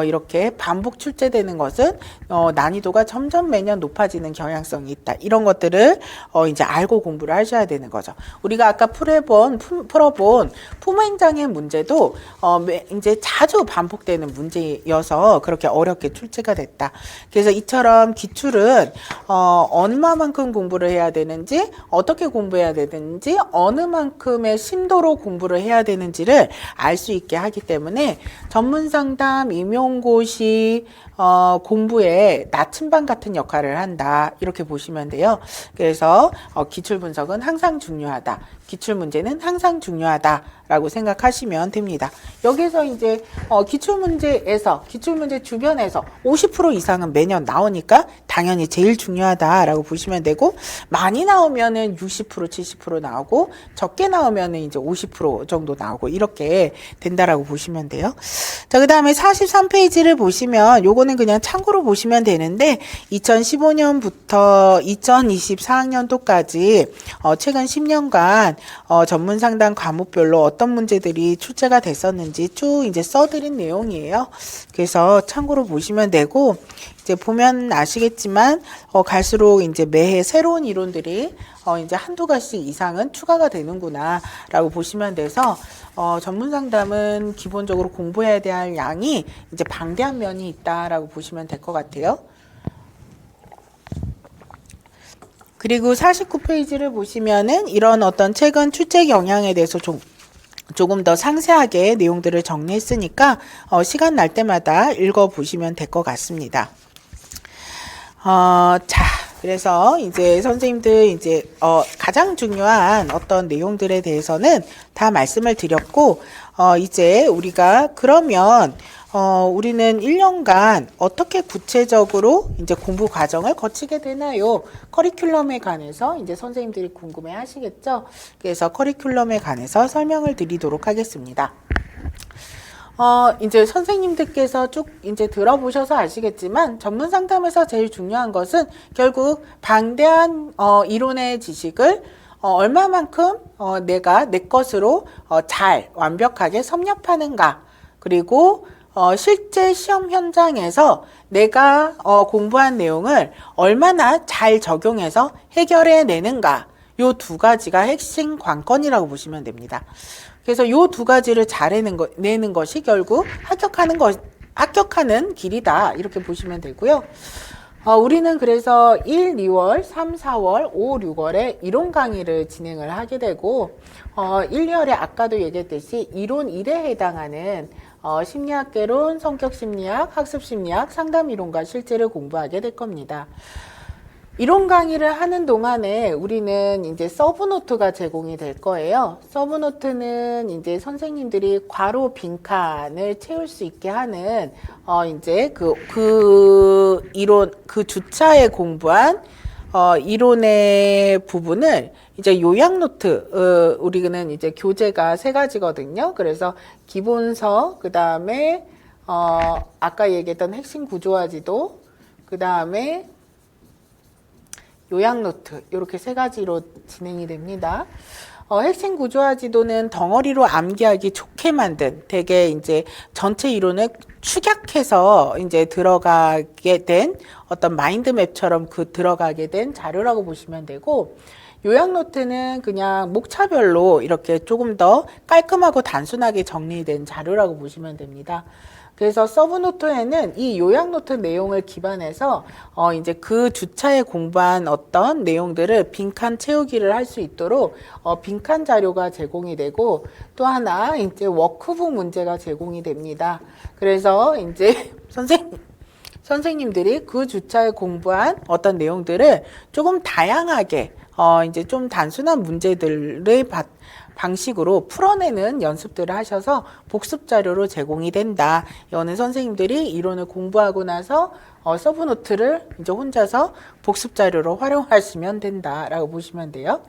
이렇게 반복 출제되는 것은 난이도가 점점 매년 높아지는 경향성이 있다. 이런 것들을 이제 알고 공부를 하셔야 되는 거죠. 우리가 아까 풀어본 품행장애 문제도 이제 자주 반복되는 문제여서 그렇게 어렵게 출제가 됐다. 그래서 이처럼 기출은 얼마만큼 공부를 해야 되는지, 어떻게 공부해야 되는지, 어느 만큼의 심도로 공부를 해야 되는지를 알 수 있게 하기 때문에 전문상담, 임용고시 공부에 나침반 같은 역할을 한다. 이렇게 보시면 돼요. 그래서 기출 분석은 항상 중요하다. 기출 문제는 항상 중요하다라고 생각하시면 됩니다. 여기서 이제 기출 문제 주변에서 50% 이상은 매년 나오니까 당연히 제일 중요하다라고 보시면 되고, 많이 나오면은 60%, 70% 나오고, 적게 나오면은 이제 50% 정도 나오고, 이렇게 된다라고 보시면 돼요. 자, 그 다음에 43페이지를 보시면 요거는 그냥 참고로 보시면 되는데, 2015년부터 2024학년도까지 최근 10년간 전문 상담 과목별로 어떤 문제들이 출제가 됐었는지 쭉 이제 써드린 내용이에요. 그래서 참고로 보시면 되고, 이제 보면 아시겠지만 갈수록 이제 매해 새로운 이론들이 이제 한두 가지 이상은 추가가 되는구나라고 보시면 돼서 전문 상담은 기본적으로 공부해야 될 양이 이제 방대한 면이 있다라고 보시면 될 것 같아요. 그리고 49페이지를 보시면은 이런 어떤 최근 출제 경향에 대해서 조금 더 상세하게 내용들을 정리했으니까 시간 날 때마다 읽어보시면 될 것 같습니다. 자, 그래서 이제 선생님들 이제 가장 중요한 어떤 내용들에 대해서는 다 말씀을 드렸고, 이제 우리가 그러면 우리는 1년간 어떻게 구체적으로 이제 공부 과정을 거치게 되나요? 커리큘럼에 관해서 이제 선생님들이 궁금해 하시겠죠? 그래서 커리큘럼에 관해서 설명을 드리도록 하겠습니다. 이제 선생님들께서 쭉 이제 들어보셔서 아시겠지만 전문 상담에서 제일 중요한 것은 결국 방대한 이론의 지식을 얼마만큼 내가 내 것으로 잘 완벽하게 섭렵하는가, 그리고 실제 시험 현장에서 내가 공부한 내용을 얼마나 잘 적용해서 해결해 내는가, 요 두 가지가 핵심 관건이라고 보시면 됩니다. 그래서 요 두 가지를 잘 내는 것이 결국 합격하는 길이다. 이렇게 보시면 되고요. 우리는 그래서 1, 2월, 3, 4월, 5, 6월에 이론 강의를 진행을 하게 되고, 1, 2월에 아까도 얘기했듯이 이론 1에 해당하는 심리학개론, 성격심리학, 학습심리학, 상담이론과 실제를 공부하게 될 겁니다. 이론 강의를 하는 동안에 우리는 이제 서브노트가 제공이 될 거예요. 서브노트는 이제 선생님들이 괄호 빈칸을 채울 수 있게 하는 이제 그 이론, 그 주차에 공부한 이론의 부분을 이제 요약 노트, 우리는 이제 교재가 3가지거든요. 그래서 기본서, 그 다음에 아까 얘기했던 핵심 구조화 지도, 그 다음에 요약 노트, 이렇게 3가지로 진행이 됩니다. 핵심 구조화 지도는 덩어리로 암기하기 좋게 만든 되게 이제 전체 이론을 축약해서 이제 들어가게 된 어떤 마인드맵처럼 들어가게 된 자료라고 보시면 되고, 요약 노트는 그냥 목차별로 이렇게 조금 더 깔끔하고 단순하게 정리된 자료라고 보시면 됩니다. 그래서 서브 노트에는 이 요약 노트 내용을 기반해서 이제 그 주차에 공부한 어떤 내용들을 빈칸 채우기를 할 수 있도록 빈칸 자료가 제공이 되고, 또 하나 이제 워크북 문제가 제공이 됩니다. 그래서 이제 선생님들이 그 주차에 공부한 어떤 내용들을 조금 다양하게 이제 좀 단순한 문제들의 방식으로 풀어내는 연습들을 하셔서 복습 자료로 제공이 된다. 이거는 선생님들이 이론을 공부하고 나서 서브노트를 이제 혼자서 복습 자료로 활용하시면 된다라고 보시면 돼요.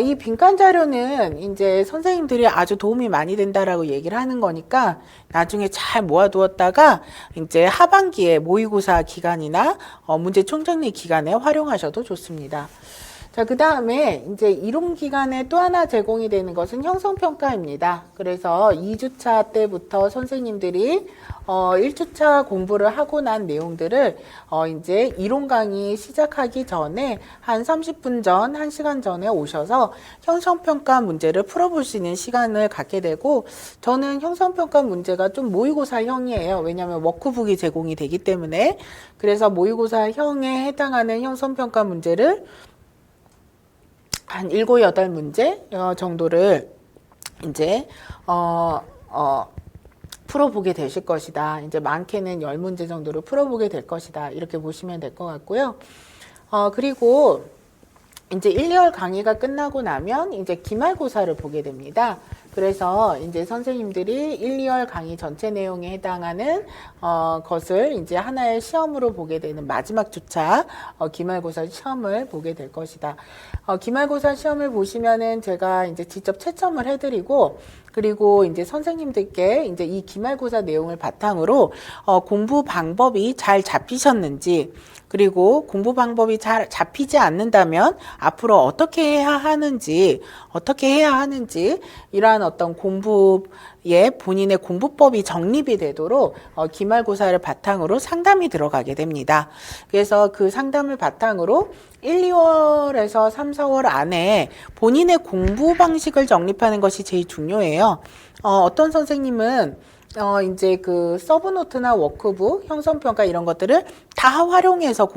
이 빈칸 자료는 이제 선생님들이 아주 도움이 많이 된다라고 얘기를 하는 거니까 나중에 잘 모아두었다가 이제 하반기에 모의고사 기간이나 문제 총정리 기간에 활용하셔도 좋습니다. 자, 그 다음에 이제 이론 기간에 또 하나 제공이 되는 것은 형성평가입니다. 그래서 2주차 때부터 선생님들이 1주차 공부를 하고 난 내용들을 이제 이론 강의 시작하기 전에 한 30분 전, 1시간 전에 오셔서 형성평가 문제를 풀어볼 수 있는 시간을 갖게 되고, 저는 형성평가 문제가 좀 모의고사형이에요. 왜냐하면 워크북이 제공이 되기 때문에. 그래서 모의고사형에 해당하는 형성평가 문제를 한 7, 8문제 정도를 이제 풀어보게 되실 것이다. 이제 많게는 10문제 정도를 풀어보게 될 것이다. 이렇게 보시면 될 것 같고요. 그리고 이제 1, 2월 강의가 끝나고 나면 이제 기말고사를 보게 됩니다. 그래서 이제 선생님들이 1, 2월 강의 전체 내용에 해당하는 것을 이제 하나의 시험으로 보게 되는 마지막 주차 기말고사 시험을 보게 될 것이다. 기말고사 시험을 보시면은 제가 이제 직접 채점을 해드리고, 그리고 이제 선생님들께 이제 이 기말고사 내용을 바탕으로 공부 방법이 잘 잡히셨는지, 그리고 공부 방법이 잘 잡히지 않는다면 앞으로 어떻게 해야 하는지 이러한 어떤 공부에 본인의 공부법이 정립이 되도록 기말고사를 바탕으로 상담이 들어가게 됩니다. 그래서 그 상담을 바탕으로 1, 2월에서 3, 4월 안에 본인의 공부 방식을 정립하는 것이 제일 중요해요. 어떤 선생님은 이제 그 서브노트나 워크북, 형성평가 이런 것들을 다 활용해서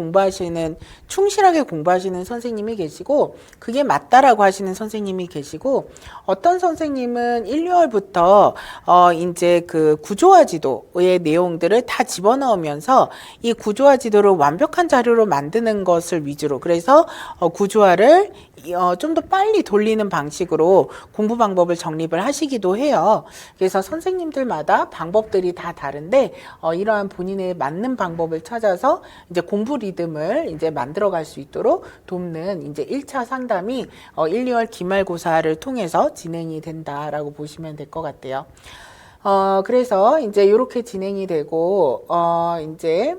충실하게 공부하시는 선생님이 계시고, 그게 맞다라고 하시는 선생님이 계시고, 어떤 선생님은 1, 2월부터 이제 그 구조화 지도의 내용들을 다 집어넣으면서 이 구조화 지도를 완벽한 자료로 만드는 것을 위주로, 그래서 구조화를 좀 더 빨리 돌리는 방식으로 공부 방법을 정립을 하시기도 해요. 그래서 선생님들마다 방법들이 다 다른데 이러한 본인의 맞는 방법을 찾아서 이제 공부 리듬을 이제 만들어 갈 수 있도록 돕는 이제 1차 상담이 1, 2월 기말고사를 통해서 진행이 된다라고 보시면 될 것 같아요. 그래서 이제 이렇게 진행이 되고 이제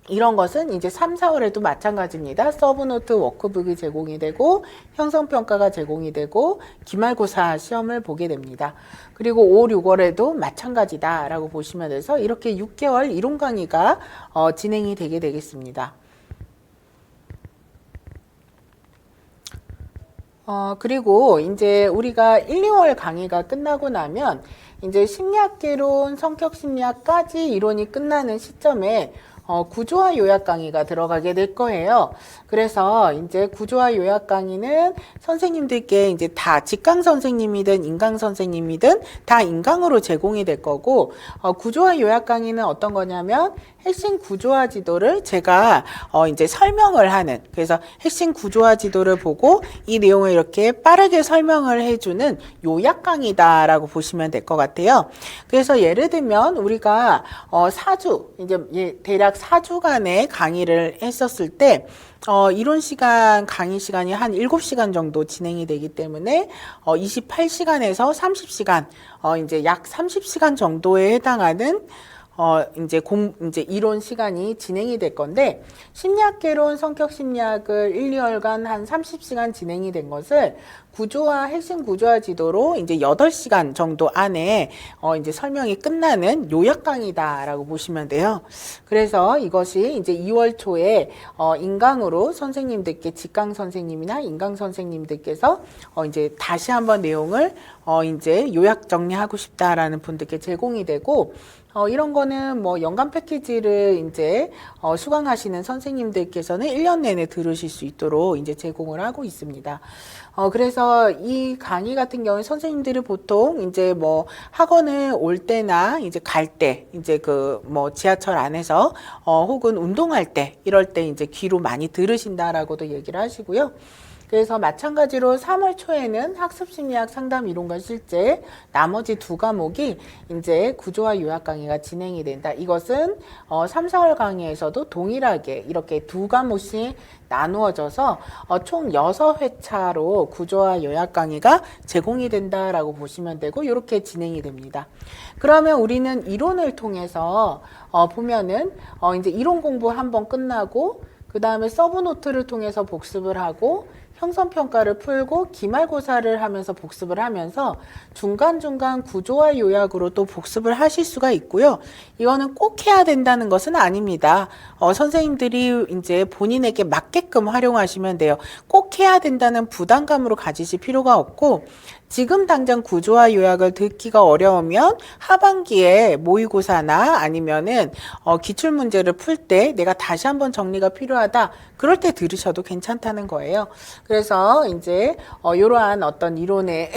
이런 것은 이제 3, 4월에도 마찬가지입니다. 서브노트 워크북이 제공이 되고, 형성평가가 제공이 되고, 기말고사 시험을 보게 됩니다. 그리고 5, 6월에도 마찬가지다라고 보시면 돼서 이렇게 6개월 이론 강의가 진행이 되게 되겠습니다. 그리고 이제 우리가 1, 2월 강의가 끝나고 나면 이제 심리학개론, 성격심리학까지 이론이 끝나는 시점에 구조화 요약 강의가 들어가게 될 거예요. 그래서 이제 구조화 요약 강의는 선생님들께 이제 다 직강 선생님이든 인강 선생님이든 다 인강으로 제공이 될 거고, 구조화 요약 강의는 어떤 거냐면 핵심 구조화 지도를 제가 이제 설명을 하는, 그래서 핵심 구조화 지도를 보고 이 내용을 이렇게 빠르게 설명을 해주는 요약 강의다라고 보시면 될 것 같아요. 그래서 예를 들면 우리가 4주, 이제 대략 4주간의 강의를 했었을 때 이론 시간, 강의 시간이 한 7시간 정도 진행이 되기 때문에 28시간에서 30시간, 이제 약 30시간 정도에 해당하는 이제 이론 시간이 진행이 될 건데, 심리학개론 성격 심리학을 1, 2월간 한 30시간 진행이 된 것을 구조화, 핵심 구조화 지도로 이제 8시간 정도 안에 이제 설명이 끝나는 요약 강의다라고 보시면 돼요. 그래서 이것이 이제 2월 초에 인강으로 선생님들께, 직강 선생님이나 인강 선생님들께서 이제 다시 한번 내용을 이제 요약 정리하고 싶다라는 분들께 제공이 되고, 이런 거는 뭐 연간 패키지를 이제 수강하시는 선생님들께서는 1년 내내 들으실 수 있도록 이제 제공을 하고 있습니다. 그래서 이 강의 같은 경우에 선생님들이 보통 이제 뭐 학원을 올 때나 이제 갈 때, 이제 그 뭐 지하철 안에서 혹은 운동할 때, 이럴 때 이제 귀로 많이 들으신다라고도 얘기를 하시고요. 그래서 마찬가지로 3월 초에는 학습심리학 상담 이론과 실제 나머지 2과목이 이제 구조화 요약 강의가 진행이 된다. 이것은 3, 4월 강의에서도 동일하게 이렇게 2과목씩 나누어져서 총 6회차로 구조화 요약 강의가 제공이 된다라고 보시면 되고, 이렇게 진행이 됩니다. 그러면 우리는 이론을 통해서 보면은 이제 이론 공부 한번 끝나고, 그 다음에 서브노트를 통해서 복습을 하고, 형성평가를 풀고 기말고사를 하면서 복습을 하면서 중간중간 구조화 요약으로 또 복습을 하실 수가 있고요. 이거는 꼭 해야 된다는 것은 아닙니다. 선생님들이 이제 본인에게 맞게끔 활용하시면 돼요. 꼭 해야 된다는 부담감으로 가지실 필요가 없고, 지금 당장 구조화 요약을 듣기가 어려우면 하반기에 모의고사나 아니면은 기출문제를 풀 때 내가 다시 한번 정리가 필요하다, 그럴 때 들으셔도 괜찮다는 거예요. 그래서 이제 이러한 어떤 이론의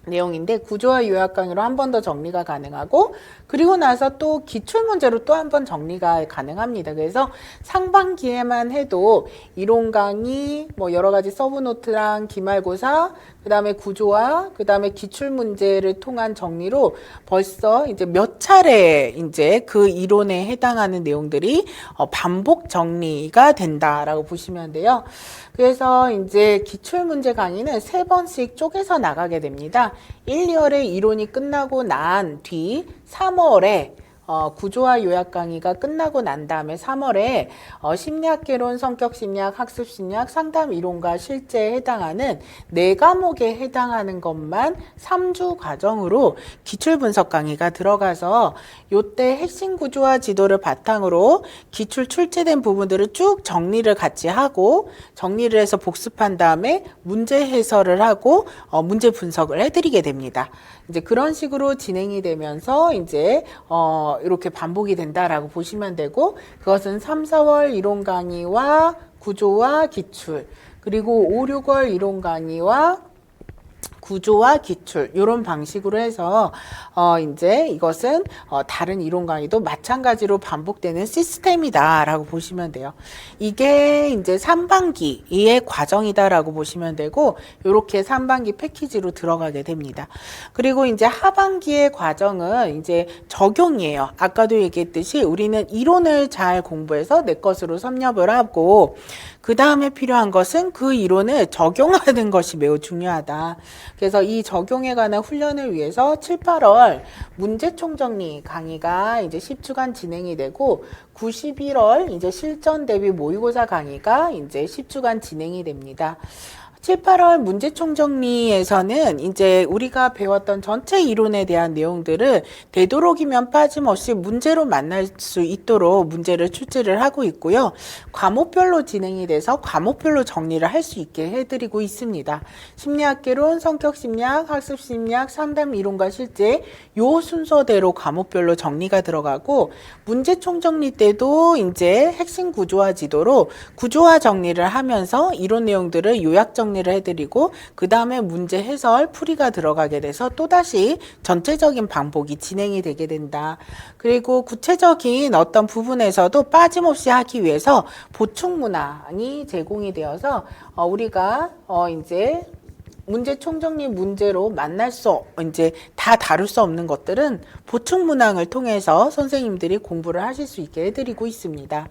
내용인데, 구조화 요약 강의로 한 번 더 정리가 가능하고, 그리고 나서 또 기출문제로 또 한 번 정리가 가능합니다. 그래서 상반기에만 해도 이론 강의, 뭐 여러 가지 서브노트랑 기말고사, 그 다음에 구조화, 그 다음에 기출문제를 통한 정리로 벌써 이제 몇 차례 이제 그 이론에 해당하는 내용들이 반복 정리가 된다라고 보시면 돼요. 그래서 이제 기출문제 강의는 3번씩 쪼개서 나가게 됩니다. 1, 2월에 이론이 끝나고 난 뒤 3월에 구조화 요약 강의가 끝나고 난 다음에 3월에 심리학개론, 성격심리학, 학습심리학, 상담 이론과 실제에 해당하는 4과목에 해당하는 것만 3주 과정으로 기출분석 강의가 들어가서 요때 핵심 구조화 지도를 바탕으로 기출 출제된 부분들을 쭉 정리를 같이 하고, 정리를 해서 복습한 다음에 문제 해설을 하고 문제 분석을 해드리게 됩니다. 이제 그런 식으로 진행이 되면서 이제 이렇게 반복이 된다라고 보시면 되고, 그것은 3, 4월 이론 강의와 구조와 기출, 그리고 5, 6월 이론 강의와 구조와 기출, 이런 방식으로 해서 이제 이것은 다른 이론 강의도 마찬가지로 반복되는 시스템이다라고 보시면 돼요. 이게 이제 3반기의 과정이다라고 보시면 되고, 이렇게 3반기 패키지로 들어가게 됩니다. 그리고 이제 하반기의 과정은 이제 적용이에요. 아까도 얘기했듯이 우리는 이론을 잘 공부해서 내 것으로 섭렵을 하고, 그 다음에 필요한 것은 그 이론을 적용하는 것이 매우 중요하다. 그래서 이 적용에 관한 훈련을 위해서 7, 8월 문제 총정리 강의가 이제 10주간 진행이 되고, 9, 11월 이제 실전 대비 모의고사 강의가 이제 10주간 진행이 됩니다. 7, 8월 문제 총정리에서는 이제 우리가 배웠던 전체 이론에 대한 내용들을 되도록이면 빠짐없이 문제로 만날 수 있도록 문제를 출제를 하고 있고요. 과목별로 진행이 돼서 과목별로 정리를 할 수 있게 해드리고 있습니다. 심리학개론, 성격심리학, 학습심리학, 상담 이론과 실제 요 순서대로 과목별로 정리가 들어가고, 문제 총정리 때도 이제 핵심 구조화 지도로 구조화 정리를 하면서 이론 내용들을 요약 정리를 해드리고, 그 다음에 문제 해설 풀이가 들어가게 돼서 또다시 전체적인 반복이 진행이 되게 된다. 그리고 구체적인 어떤 부분에서도 빠짐없이 하기 위해서 보충 문항이 제공이 되어서 우리가 이제 문제 총정리 문제로 만날 수, 이제 다 다룰 수 없는 것들은 보충 문항을 통해서 선생님들이 공부를 하실 수 있게 해드리고 있습니다.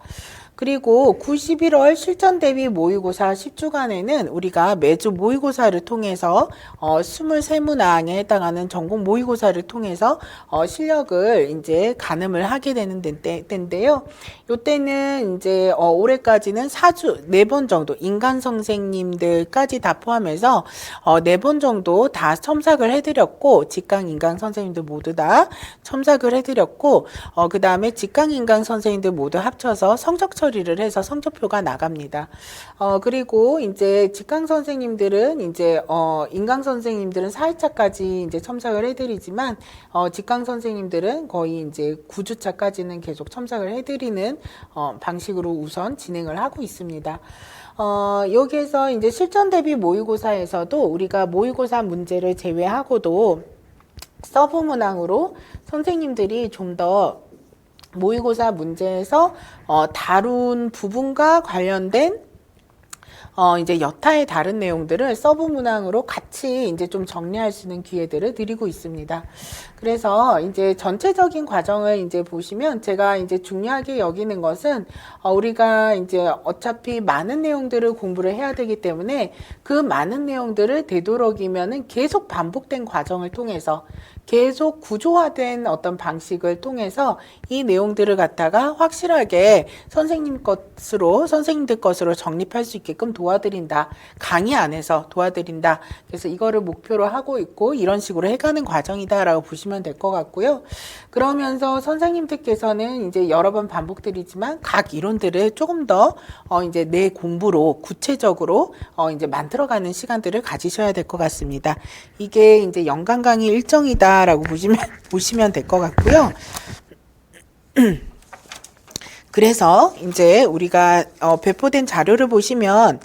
그리고 9, 11월 실전 대비 모의고사 10주간에는 우리가 매주 모의고사를 통해서 23문항에 해당하는 전공 모의고사를 통해서 실력을 이제 가늠을 하게 되는 때인데요. 요때는 이제 올해까지는 4주, 4번 정도 인간 선생님들까지 다 포함해서 4번 정도 다 첨삭을 해드렸고, 직강 인강 선생님들 모두 다 첨삭을 해드렸고, 그 다음에 직강 인강 선생님들 모두 합쳐서 성적 처리를 해서 성적표가 나갑니다. 그리고 이제 직강 선생님들은 이제 인강 선생님들은 4회차까지 이제 첨삭을 해드리지만 직강 선생님들은 거의 이제 9주차까지는 계속 첨삭을 해드리는 방식으로 우선 진행을 하고 있습니다. 여기에서 이제 실전 대비 모의고사에서도 우리가 모의고사 문제를 제외하고도 서브 문항으로 선생님들이 좀 더 모의고사 문제에서 다룬 부분과 관련된 이제 여타의 다른 내용들을 서브 문항으로 같이 이제 좀 정리할 수 있는 기회들을 드리고 있습니다. 그래서 이제 전체적인 과정을 이제 보시면 제가 이제 중요하게 여기는 것은 우리가 이제 어차피 많은 내용들을 공부를 해야 되기 때문에 그 많은 내용들을 되도록이면은 계속 반복된 과정을 통해서 계속 구조화된 어떤 방식을 통해서 이 내용들을 갖다가 확실하게 선생님들 것으로 정립할 수 있게끔 도와드린다. 강의 안에서 도와드린다. 그래서 이거를 목표로 하고 있고 이런 식으로 해가는 과정이다라고 보시면 될 것 같고요. 그러면서 선생님들께서는 이제 여러 번 반복드리지만 각 이론들을 조금 더 이제 내 공부로 구체적으로 이제 만들어가는 시간들을 가지셔야 될 것 같습니다. 이게 이제 연간 강의 일정이다라고 보시면 될 것 같고요. 그래서 이제 우리가 배포된 자료를 보시면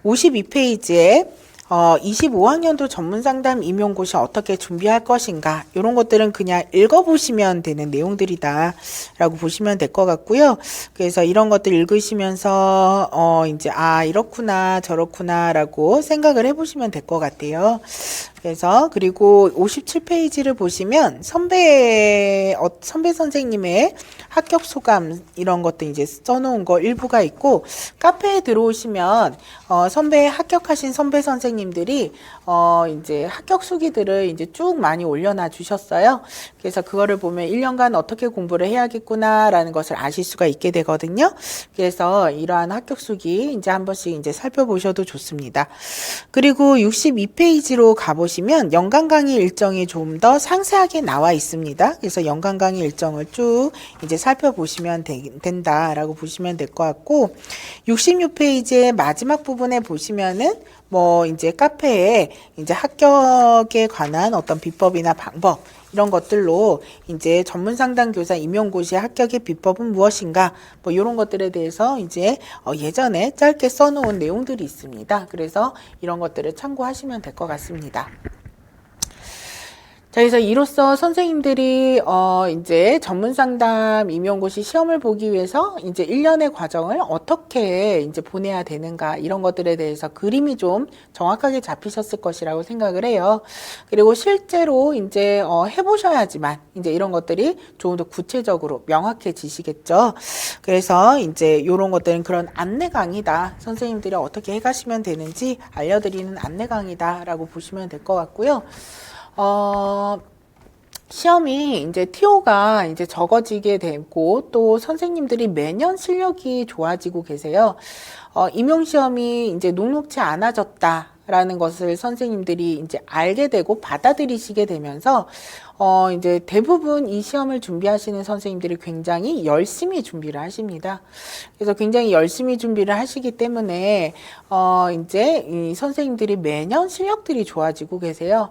52페이지에 25학년도 전문상담 임용고시 어떻게 준비할 것인가 이런 것들은 그냥 읽어보시면 되는 내용들이다 라고 보시면 될 것 같고요. 그래서 이런 것들 읽으시면서 이제 이렇구나 저렇구나 라고 생각을 해보시면 될 것 같아요. 그래서 그리고 57페이지를 보시면 선배 선생님의 합격 소감 이런 것도 이제 써놓은 거 일부가 있고, 카페에 들어오시면 합격하신 선배 선생님들이 이제 합격 수기들을 이제 쭉 많이 올려놔 주셨어요. 그래서 그거를 보면 1년간 어떻게 공부를 해야겠구나라는 것을 아실 수가 있게 되거든요. 그래서 이러한 합격 수기 이제 한 번씩 이제 살펴보셔도 좋습니다. 그리고 62페이지로 가보시면 연간 강의 일정이 좀 더 상세하게 나와 있습니다. 그래서 연간 강의 일정을 쭉 이제 살펴보시면 된다라고 보시면 될 것 같고, 66페이지의 마지막 부분에 보시면은 이제 카페에 이제 합격에 관한 어떤 비법이나 방법 이런 것들로 이제 전문 상담 교사 임용고시 합격의 비법은 무엇인가 이런 것들에 대해서 이제 예전에 짧게 써놓은 내용들이 있습니다. 그래서 이런 것들을 참고하시면 될 것 같습니다. 자, 그래서 이로써 선생님들이 이제 전문상담 임용고시 시험을 보기 위해서 이제 1년의 과정을 어떻게 이제 보내야 되는가 이런 것들에 대해서 그림이 좀 정확하게 잡히셨을 것이라고 생각을 해요. 그리고 실제로 이제 해보셔야지만 이제 이런 것들이 조금 더 구체적으로 명확해지시겠죠. 그래서 이제 이런 것들은 그런 안내 강의다. 선생님들이 어떻게 해가시면 되는지 알려드리는 안내 강의다라고 보시면 될 것 같고요. 시험이 이제 TO가 이제 적어지게 되고 또 선생님들이 매년 실력이 좋아지고 계세요. 임용시험이 이제 녹록치 않아졌다라는 것을 선생님들이 이제 알게 되고 받아들이시게 되면서 이제 대부분 이 시험을 준비하시는 선생님들이 굉장히 열심히 준비를 하십니다. 그래서 굉장히 열심히 준비를 하시기 때문에 이제 이 선생님들이 매년 실력들이 좋아지고 계세요.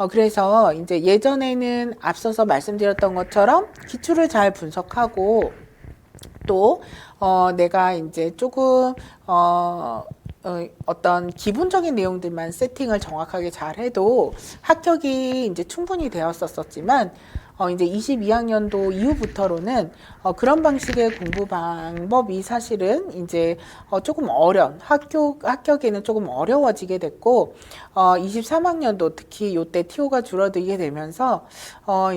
그래서 이제 예전에는 앞서서 말씀드렸던 것처럼 기출을 잘 분석하고 또 내가 이제 조금 어떤 기본적인 내용들만 세팅을 정확하게 잘 해도 합격이 이제 충분히 되었었지만 이제 22학년도 이후부터로는 그런 방식의 공부 방법이 사실은 이제 조금 합격에는 조금 어려워지게 됐고, 23학년도 특히 요때 TO가 줄어들게 되면서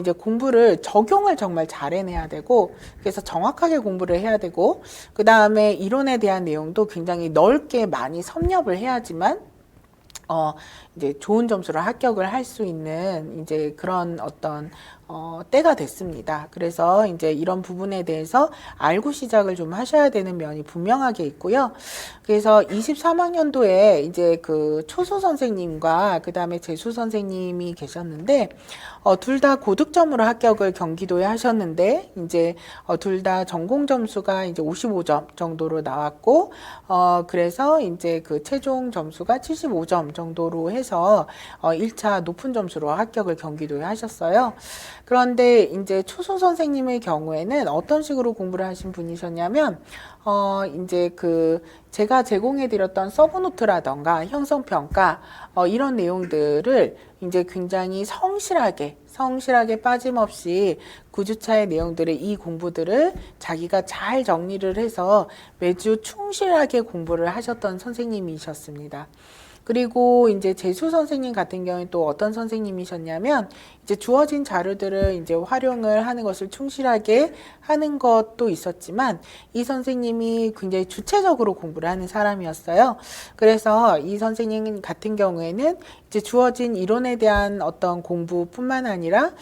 이제 공부를 적용을 정말 잘 해내야 되고, 그래서 정확하게 공부를 해야 되고, 그 다음에 이론에 대한 내용도 굉장히 넓게 많이 섭렵을 해야지만 이제 좋은 점수로 합격을 할 수 있는 이제 그런 어떤 때가 됐습니다. 그래서 이제 이런 부분에 대해서 알고 시작을 좀 하셔야 되는 면이 분명하게 있고요. 그래서 23학년도에 이제 그 초수 선생님과 그 다음에 재수 선생님이 계셨는데, 둘 다 고득점으로 합격을 경기도에 하셨는데, 이제 둘 다 전공 점수가 이제 55점 정도로 나왔고, 그래서 이제 그 최종 점수가 75점 정도로 해서 1차 높은 점수로 합격을 경기도에 하셨어요. 그런데 이제 초소 선생님의 경우에는 어떤 식으로 공부를 하신 분이셨냐면, 이제 그 제가 제공해드렸던 서브노트라던가 형성평가, 이런 내용들을 이제 굉장히 성실하게 빠짐없이 9주차의 내용들의 이 공부들을 자기가 잘 정리를 해서 매주 충실하게 공부를 하셨던 선생님이셨습니다. 그리고 이제 재수 선생님 같은 경우에 또 어떤 선생님이셨냐면, 이제 주어진 자료들을 이제 활용을 하는 것을 충실하게 하는 것도 있었지만, 이 선생님이 굉장히 주체적으로 공부를 하는 사람이었어요. 그래서 이 선생님 같은 경우에는 이제 주어진 이론에 대한 어떤 공부뿐만 아니라,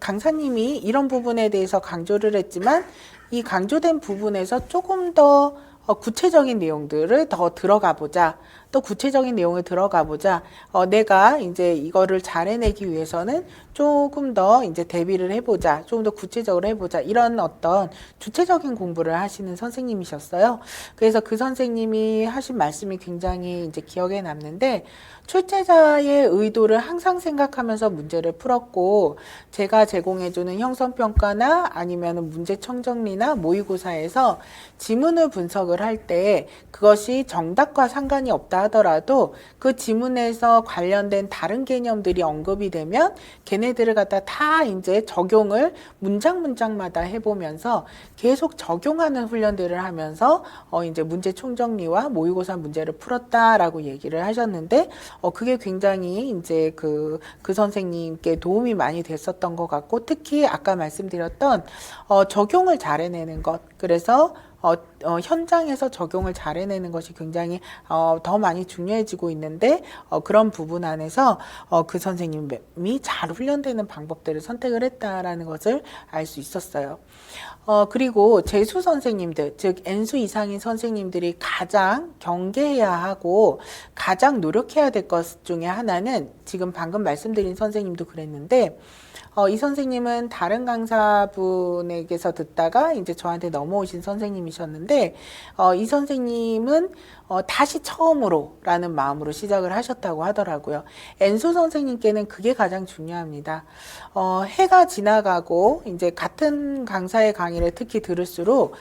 강사님이 이런 부분에 대해서 강조를 했지만, 이 강조된 부분에서 조금 더 구체적인 내용들을 더 들어가 보자. 또 구체적인 내용을 들어가 보자. 내가 이제 이거를 잘 해내기 위해서는 조금 더 이제 대비를 해보자. 조금 더 구체적으로 해보자. 이런 어떤 주체적인 공부를 하시는 선생님이셨어요. 그래서 그 선생님이 하신 말씀이 굉장히 이제 기억에 남는데, 출제자의 의도를 항상 생각하면서 문제를 풀었고, 제가 제공해주는 형성평가나 아니면 문제청정리나 모의고사에서 지문을 분석을 할 때 그것이 정답과 상관이 없다 하더라도 그 지문에서 관련된 다른 개념들이 언급이 되면 걔네들을 갖다 다 이제 적용을 문장마다 해보면서 계속 적용하는 훈련들을 하면서 이제 문제 총정리와 모의고사 문제를 풀었다라고 얘기를 하셨는데, 그게 굉장히 이제 그 선생님께 도움이 많이 됐었던 것 같고, 특히 아까 말씀드렸던 적용을 잘 해내는 것, 그래서 현장에서 적용을 잘 해내는 것이 굉장히 더 많이 중요해지고 있는데, 그런 부분 안에서 그 선생님이 잘 훈련되는 방법들을 선택을 했다라는 것을 알 수 있었어요. 그리고 재수 선생님들, 즉 N수 이상인 선생님들이 가장 경계해야 하고 가장 노력해야 될 것 중에 하나는, 지금 방금 말씀드린 선생님도 그랬는데, 이 선생님은 다른 강사분에게서 듣다가 이제 저한테 넘어오신 선생님이셨는데, 이 선생님은 다시 처음으로라는 마음으로 시작을 하셨다고 하더라고요. N수 선생님께는 그게 가장 중요합니다. 해가 지나가고 이제 같은 강사의 강의를 특히 들을수록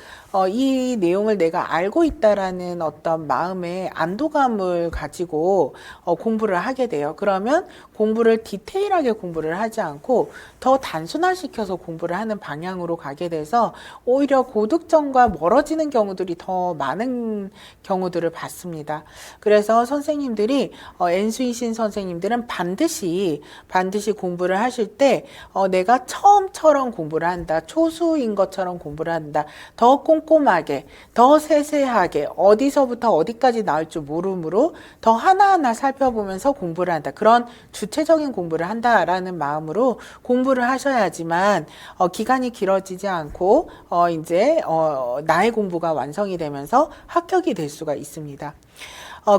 이 내용을 내가 알고 있다라는 어떤 마음의 안도감을 가지고 공부를 하게 돼요. 그러면 공부를 디테일하게 공부를 하지 않고 더 단순화시켜서 공부를 하는 방향으로 가게 돼서 오히려 고득점과 멀어지는 경우들이 더 많은 경우들을 봤습니다. 그래서 선생님들이 N수이신 선생님들은 반드시 공부를 하실 때 내가 처음처럼 공부를 한다, 초수인 것처럼 공부를 한다, 더 꼼꼼하게, 더 세세하게, 어디서부터 어디까지 나올 줄 모르므로 더 하나하나 살펴보면서 공부를 한다, 그런 주체적인 공부를 한다라는 마음으로 공부를 하셔야지만 기간이 길어지지 않고 이제 나의 공부가 완성이 되면서 합격이 될 수가 있습니다.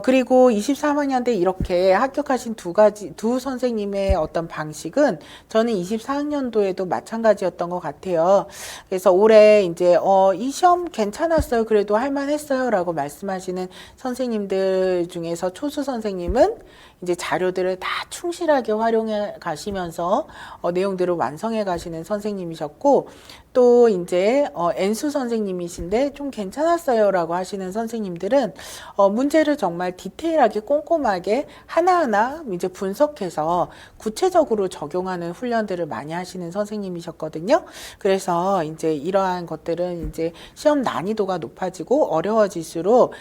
그리고 23학년 때 이렇게 합격하신 두 선생님의 어떤 방식은 저는 24학년도에도 마찬가지였던 것 같아요. 그래서 올해 이제, 이 시험 괜찮았어요, 그래도 할만했어요 라고 말씀하시는 선생님들 중에서 초수 선생님은 이제 자료들을 다 충실하게 활용해 가시면서 내용들을 완성해 가시는 선생님이셨고, 또 이제 N수 선생님이신데 좀 괜찮았어요 라고 하시는 선생님들은 문제를 정말 정말 디테일하게 꼼꼼하게 하나하나 이제 분석해서 구체적으로 적용하는 훈련들을 많이 하시는 선생님이셨거든요. 그래서 이제 이러한 것들은 이제 시험 난이도가 높아지고 어려워질수록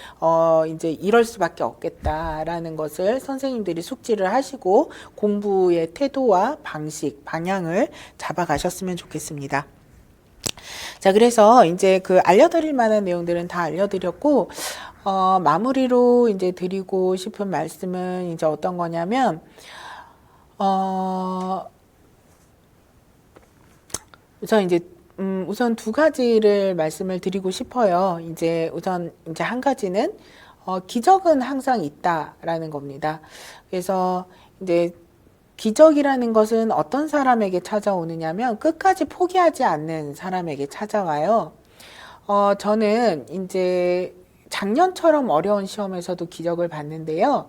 이제 이럴 수밖에 없겠다라는 것을 선생님들이 숙지를 하시고 공부의 태도와 방식, 방향을 잡아가셨으면 좋겠습니다. 자, 그래서 이제 그 알려드릴 만한 내용들은 다 알려드렸고, 마무리로 이제 드리고 싶은 말씀은 이제 어떤 거냐면, 우선 이제, 우선 두 가지를 말씀을 드리고 싶어요. 이제 우선 이제 한 가지는, 기적은 항상 있다라는 겁니다. 그래서 이제 기적이라는 것은 어떤 사람에게 찾아오느냐면 끝까지 포기하지 않는 사람에게 찾아와요. 저는 이제 작년처럼 어려운 시험에서도 기적을 봤는데요.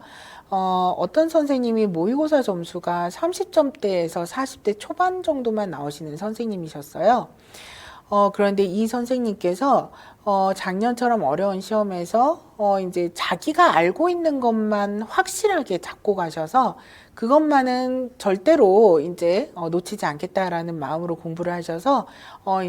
어떤 선생님이 모의고사 점수가 30점대에서 40대 초반 정도만 나오시는 선생님이셨어요. 그런데 이 선생님께서 작년처럼 어려운 시험에서 이제 자기가 알고 있는 것만 확실하게 잡고 가셔서 그것만은 절대로 이제 놓치지 않겠다라는 마음으로 공부를 하셔서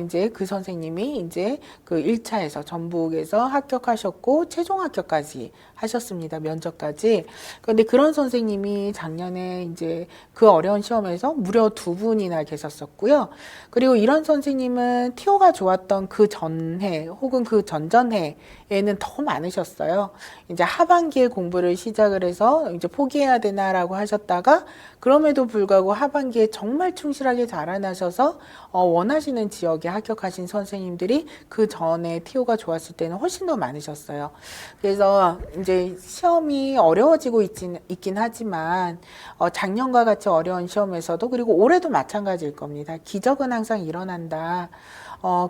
이제 그 선생님이 이제 그 1차에서 전북에서 합격하셨고 최종 합격까지 하셨습니다. 면접까지. 그런데 그런 선생님이 작년에 이제 그 어려운 시험에서 무려 2분이나 계셨었고요. 그리고 이런 선생님은 티오가 좋았던 그 전해 혹은 그 전전해에는 더 많으셨어요. 이제 하반기에 공부를 시작을 해서 이제 포기해야 되나라고 하셨다가 그럼에도 불구하고 하반기에 정말 충실하게 자라나셔서 원하시는 지역에 합격하신 선생님들이 그 전에 티오가 좋았을 때는 훨씬 더 많으셨어요. 그래서 이제 시험이 어려워지고 있긴 하지만 작년과 같이 어려운 시험에서도 그리고 올해도 마찬가지일 겁니다. 기적은 항상 일어난다.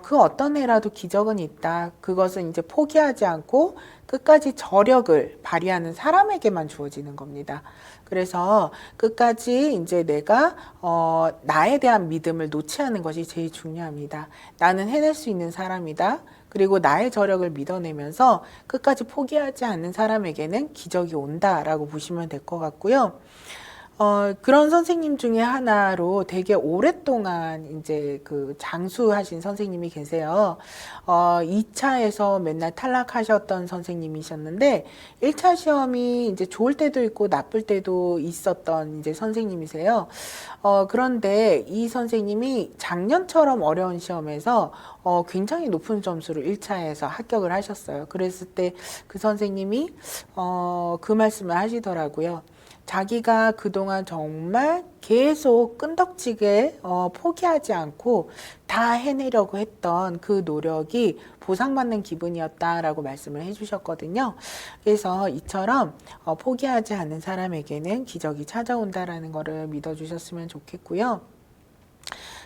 그 어떤 해라도 기적은 있다. 그것은 이제 포기하지 않고 끝까지 저력을 발휘하는 사람에게만 주어지는 겁니다. 그래서 끝까지 이제 내가 나에 대한 믿음을 놓지 않는 것이 제일 중요합니다. 나는 해낼 수 있는 사람이다. 그리고 나의 저력을 믿어내면서 끝까지 포기하지 않는 사람에게는 기적이 온다라고 보시면 될 것 같고요. 그런 선생님 중에 하나로 되게 오랫동안 이제 그 장수하신 선생님이 계세요. 2차에서 맨날 탈락하셨던 선생님이셨는데 1차 시험이 이제 좋을 때도 있고 나쁠 때도 있었던 이제 선생님이세요. 그런데 이 선생님이 작년처럼 어려운 시험에서 굉장히 높은 점수로 1차에서 합격을 하셨어요. 그랬을 때 그 선생님이 그 말씀을 하시더라고요. 자기가 그동안 정말 계속 끈덕지게 포기하지 않고 다 해내려고 했던 그 노력이 보상받는 기분이었다라고 말씀을 해주셨거든요. 그래서 이처럼 포기하지 않는 사람에게는 기적이 찾아온다라는 거를 믿어주셨으면 좋겠고요.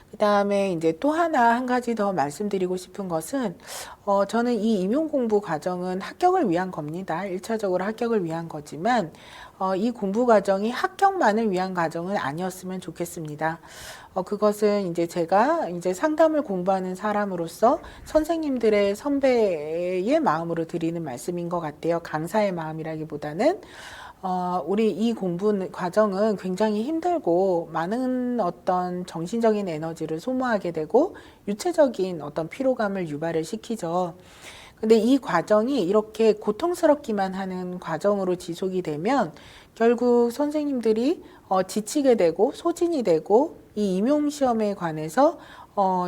그 다음에 이제 또 한 가지 더 말씀드리고 싶은 것은, 저는 이 임용 공부 과정은 합격을 위한 겁니다. 1차적으로 합격을 위한 거지만, 이 공부 과정이 합격만을 위한 과정은 아니었으면 좋겠습니다. 그것은 이제 제가 이제 상담을 공부하는 사람으로서 선생님들의 선배의 마음으로 드리는 말씀인 것 같아요. 강사의 마음이라기보다는. 우리 이 공부 과정은 굉장히 힘들고 많은 어떤 정신적인 에너지를 소모하게 되고 유체적인 어떤 피로감을 유발을 시키죠. 근데 이 과정이 이렇게 고통스럽기만 하는 과정으로 지속이 되면 결국 선생님들이 지치게 되고 소진이 되고 이 임용시험에 관해서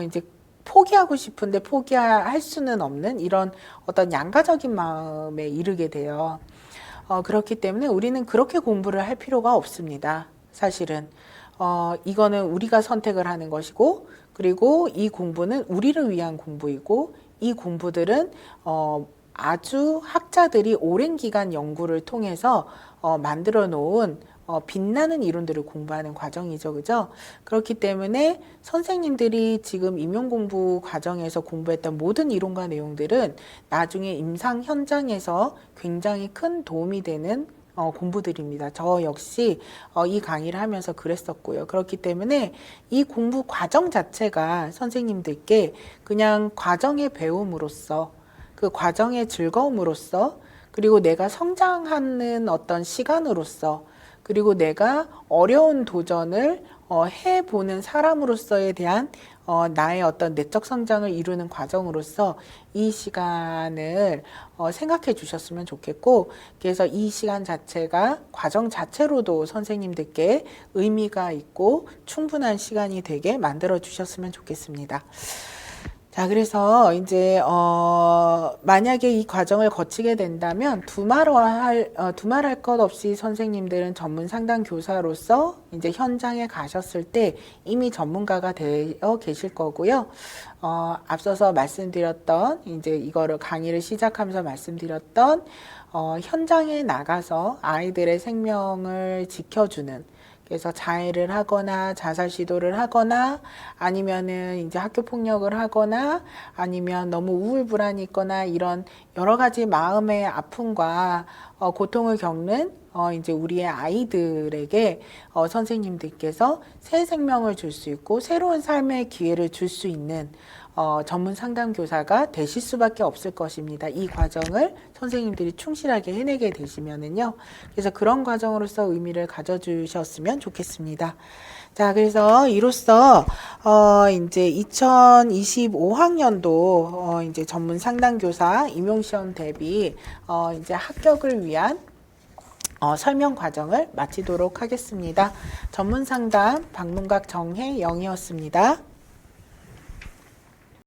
이제 포기하고 싶은데 포기할 수는 없는 이런 어떤 양가적인 마음에 이르게 돼요. 그렇기 때문에 우리는 그렇게 공부를 할 필요가 없습니다. 사실은. 이거는 우리가 선택을 하는 것이고, 그리고 이 공부는 우리를 위한 공부이고, 이 공부들은, 아주 학자들이 오랜 기간 연구를 통해서, 만들어 놓은 빛나는 이론들을 공부하는 과정이죠. 그죠? 그렇기 때문에 선생님들이 지금 임용 공부 과정에서 공부했던 모든 이론과 내용들은 나중에 임상 현장에서 굉장히 큰 도움이 되는 공부들입니다. 저 역시 이 강의를 하면서 그랬었고요. 그렇기 때문에 이 공부 과정 자체가 선생님들께 그냥 과정의 배움으로써 그 과정의 즐거움으로써 그리고 내가 성장하는 어떤 시간으로서, 그리고 내가 어려운 도전을 해보는 사람으로서에 대한 나의 어떤 내적 성장을 이루는 과정으로서 이 시간을 생각해 주셨으면 좋겠고, 그래서 이 시간 자체가 과정 자체로도 선생님들께 의미가 있고 충분한 시간이 되게 만들어 주셨으면 좋겠습니다. 자, 그래서 이제 만약에 이 과정을 거치게 된다면 두말할 것 없이 선생님들은 전문 상담 교사로서 이제 현장에 가셨을 때 이미 전문가가 되어 계실 거고요. 앞서서 말씀드렸던 이제 이거를 강의를 시작하면서 말씀드렸던 현장에 나가서 아이들의 생명을 지켜주는, 그래서 자해를 하거나 자살 시도를 하거나 아니면은 이제 학교 폭력을 하거나 아니면 너무 우울 불안이 있거나 이런 여러 가지 마음의 아픔과 고통을 겪는 이제 우리의 아이들에게 선생님들께서 새 생명을 줄 수 있고 새로운 삶의 기회를 줄 수 있는 전문 상담 교사가 되실 수밖에 없을 것입니다. 이 과정을 선생님들이 충실하게 해내게 되시면은요. 그래서 그런 과정으로서 의미를 가져주셨으면 좋겠습니다. 자, 그래서 이로써 이제 2025학년도 이제 전문 상담 교사 임용시험 대비 이제 합격을 위한 설명 과정을 마치도록 하겠습니다. 전문 상담 박문각 정혜영이었습니다.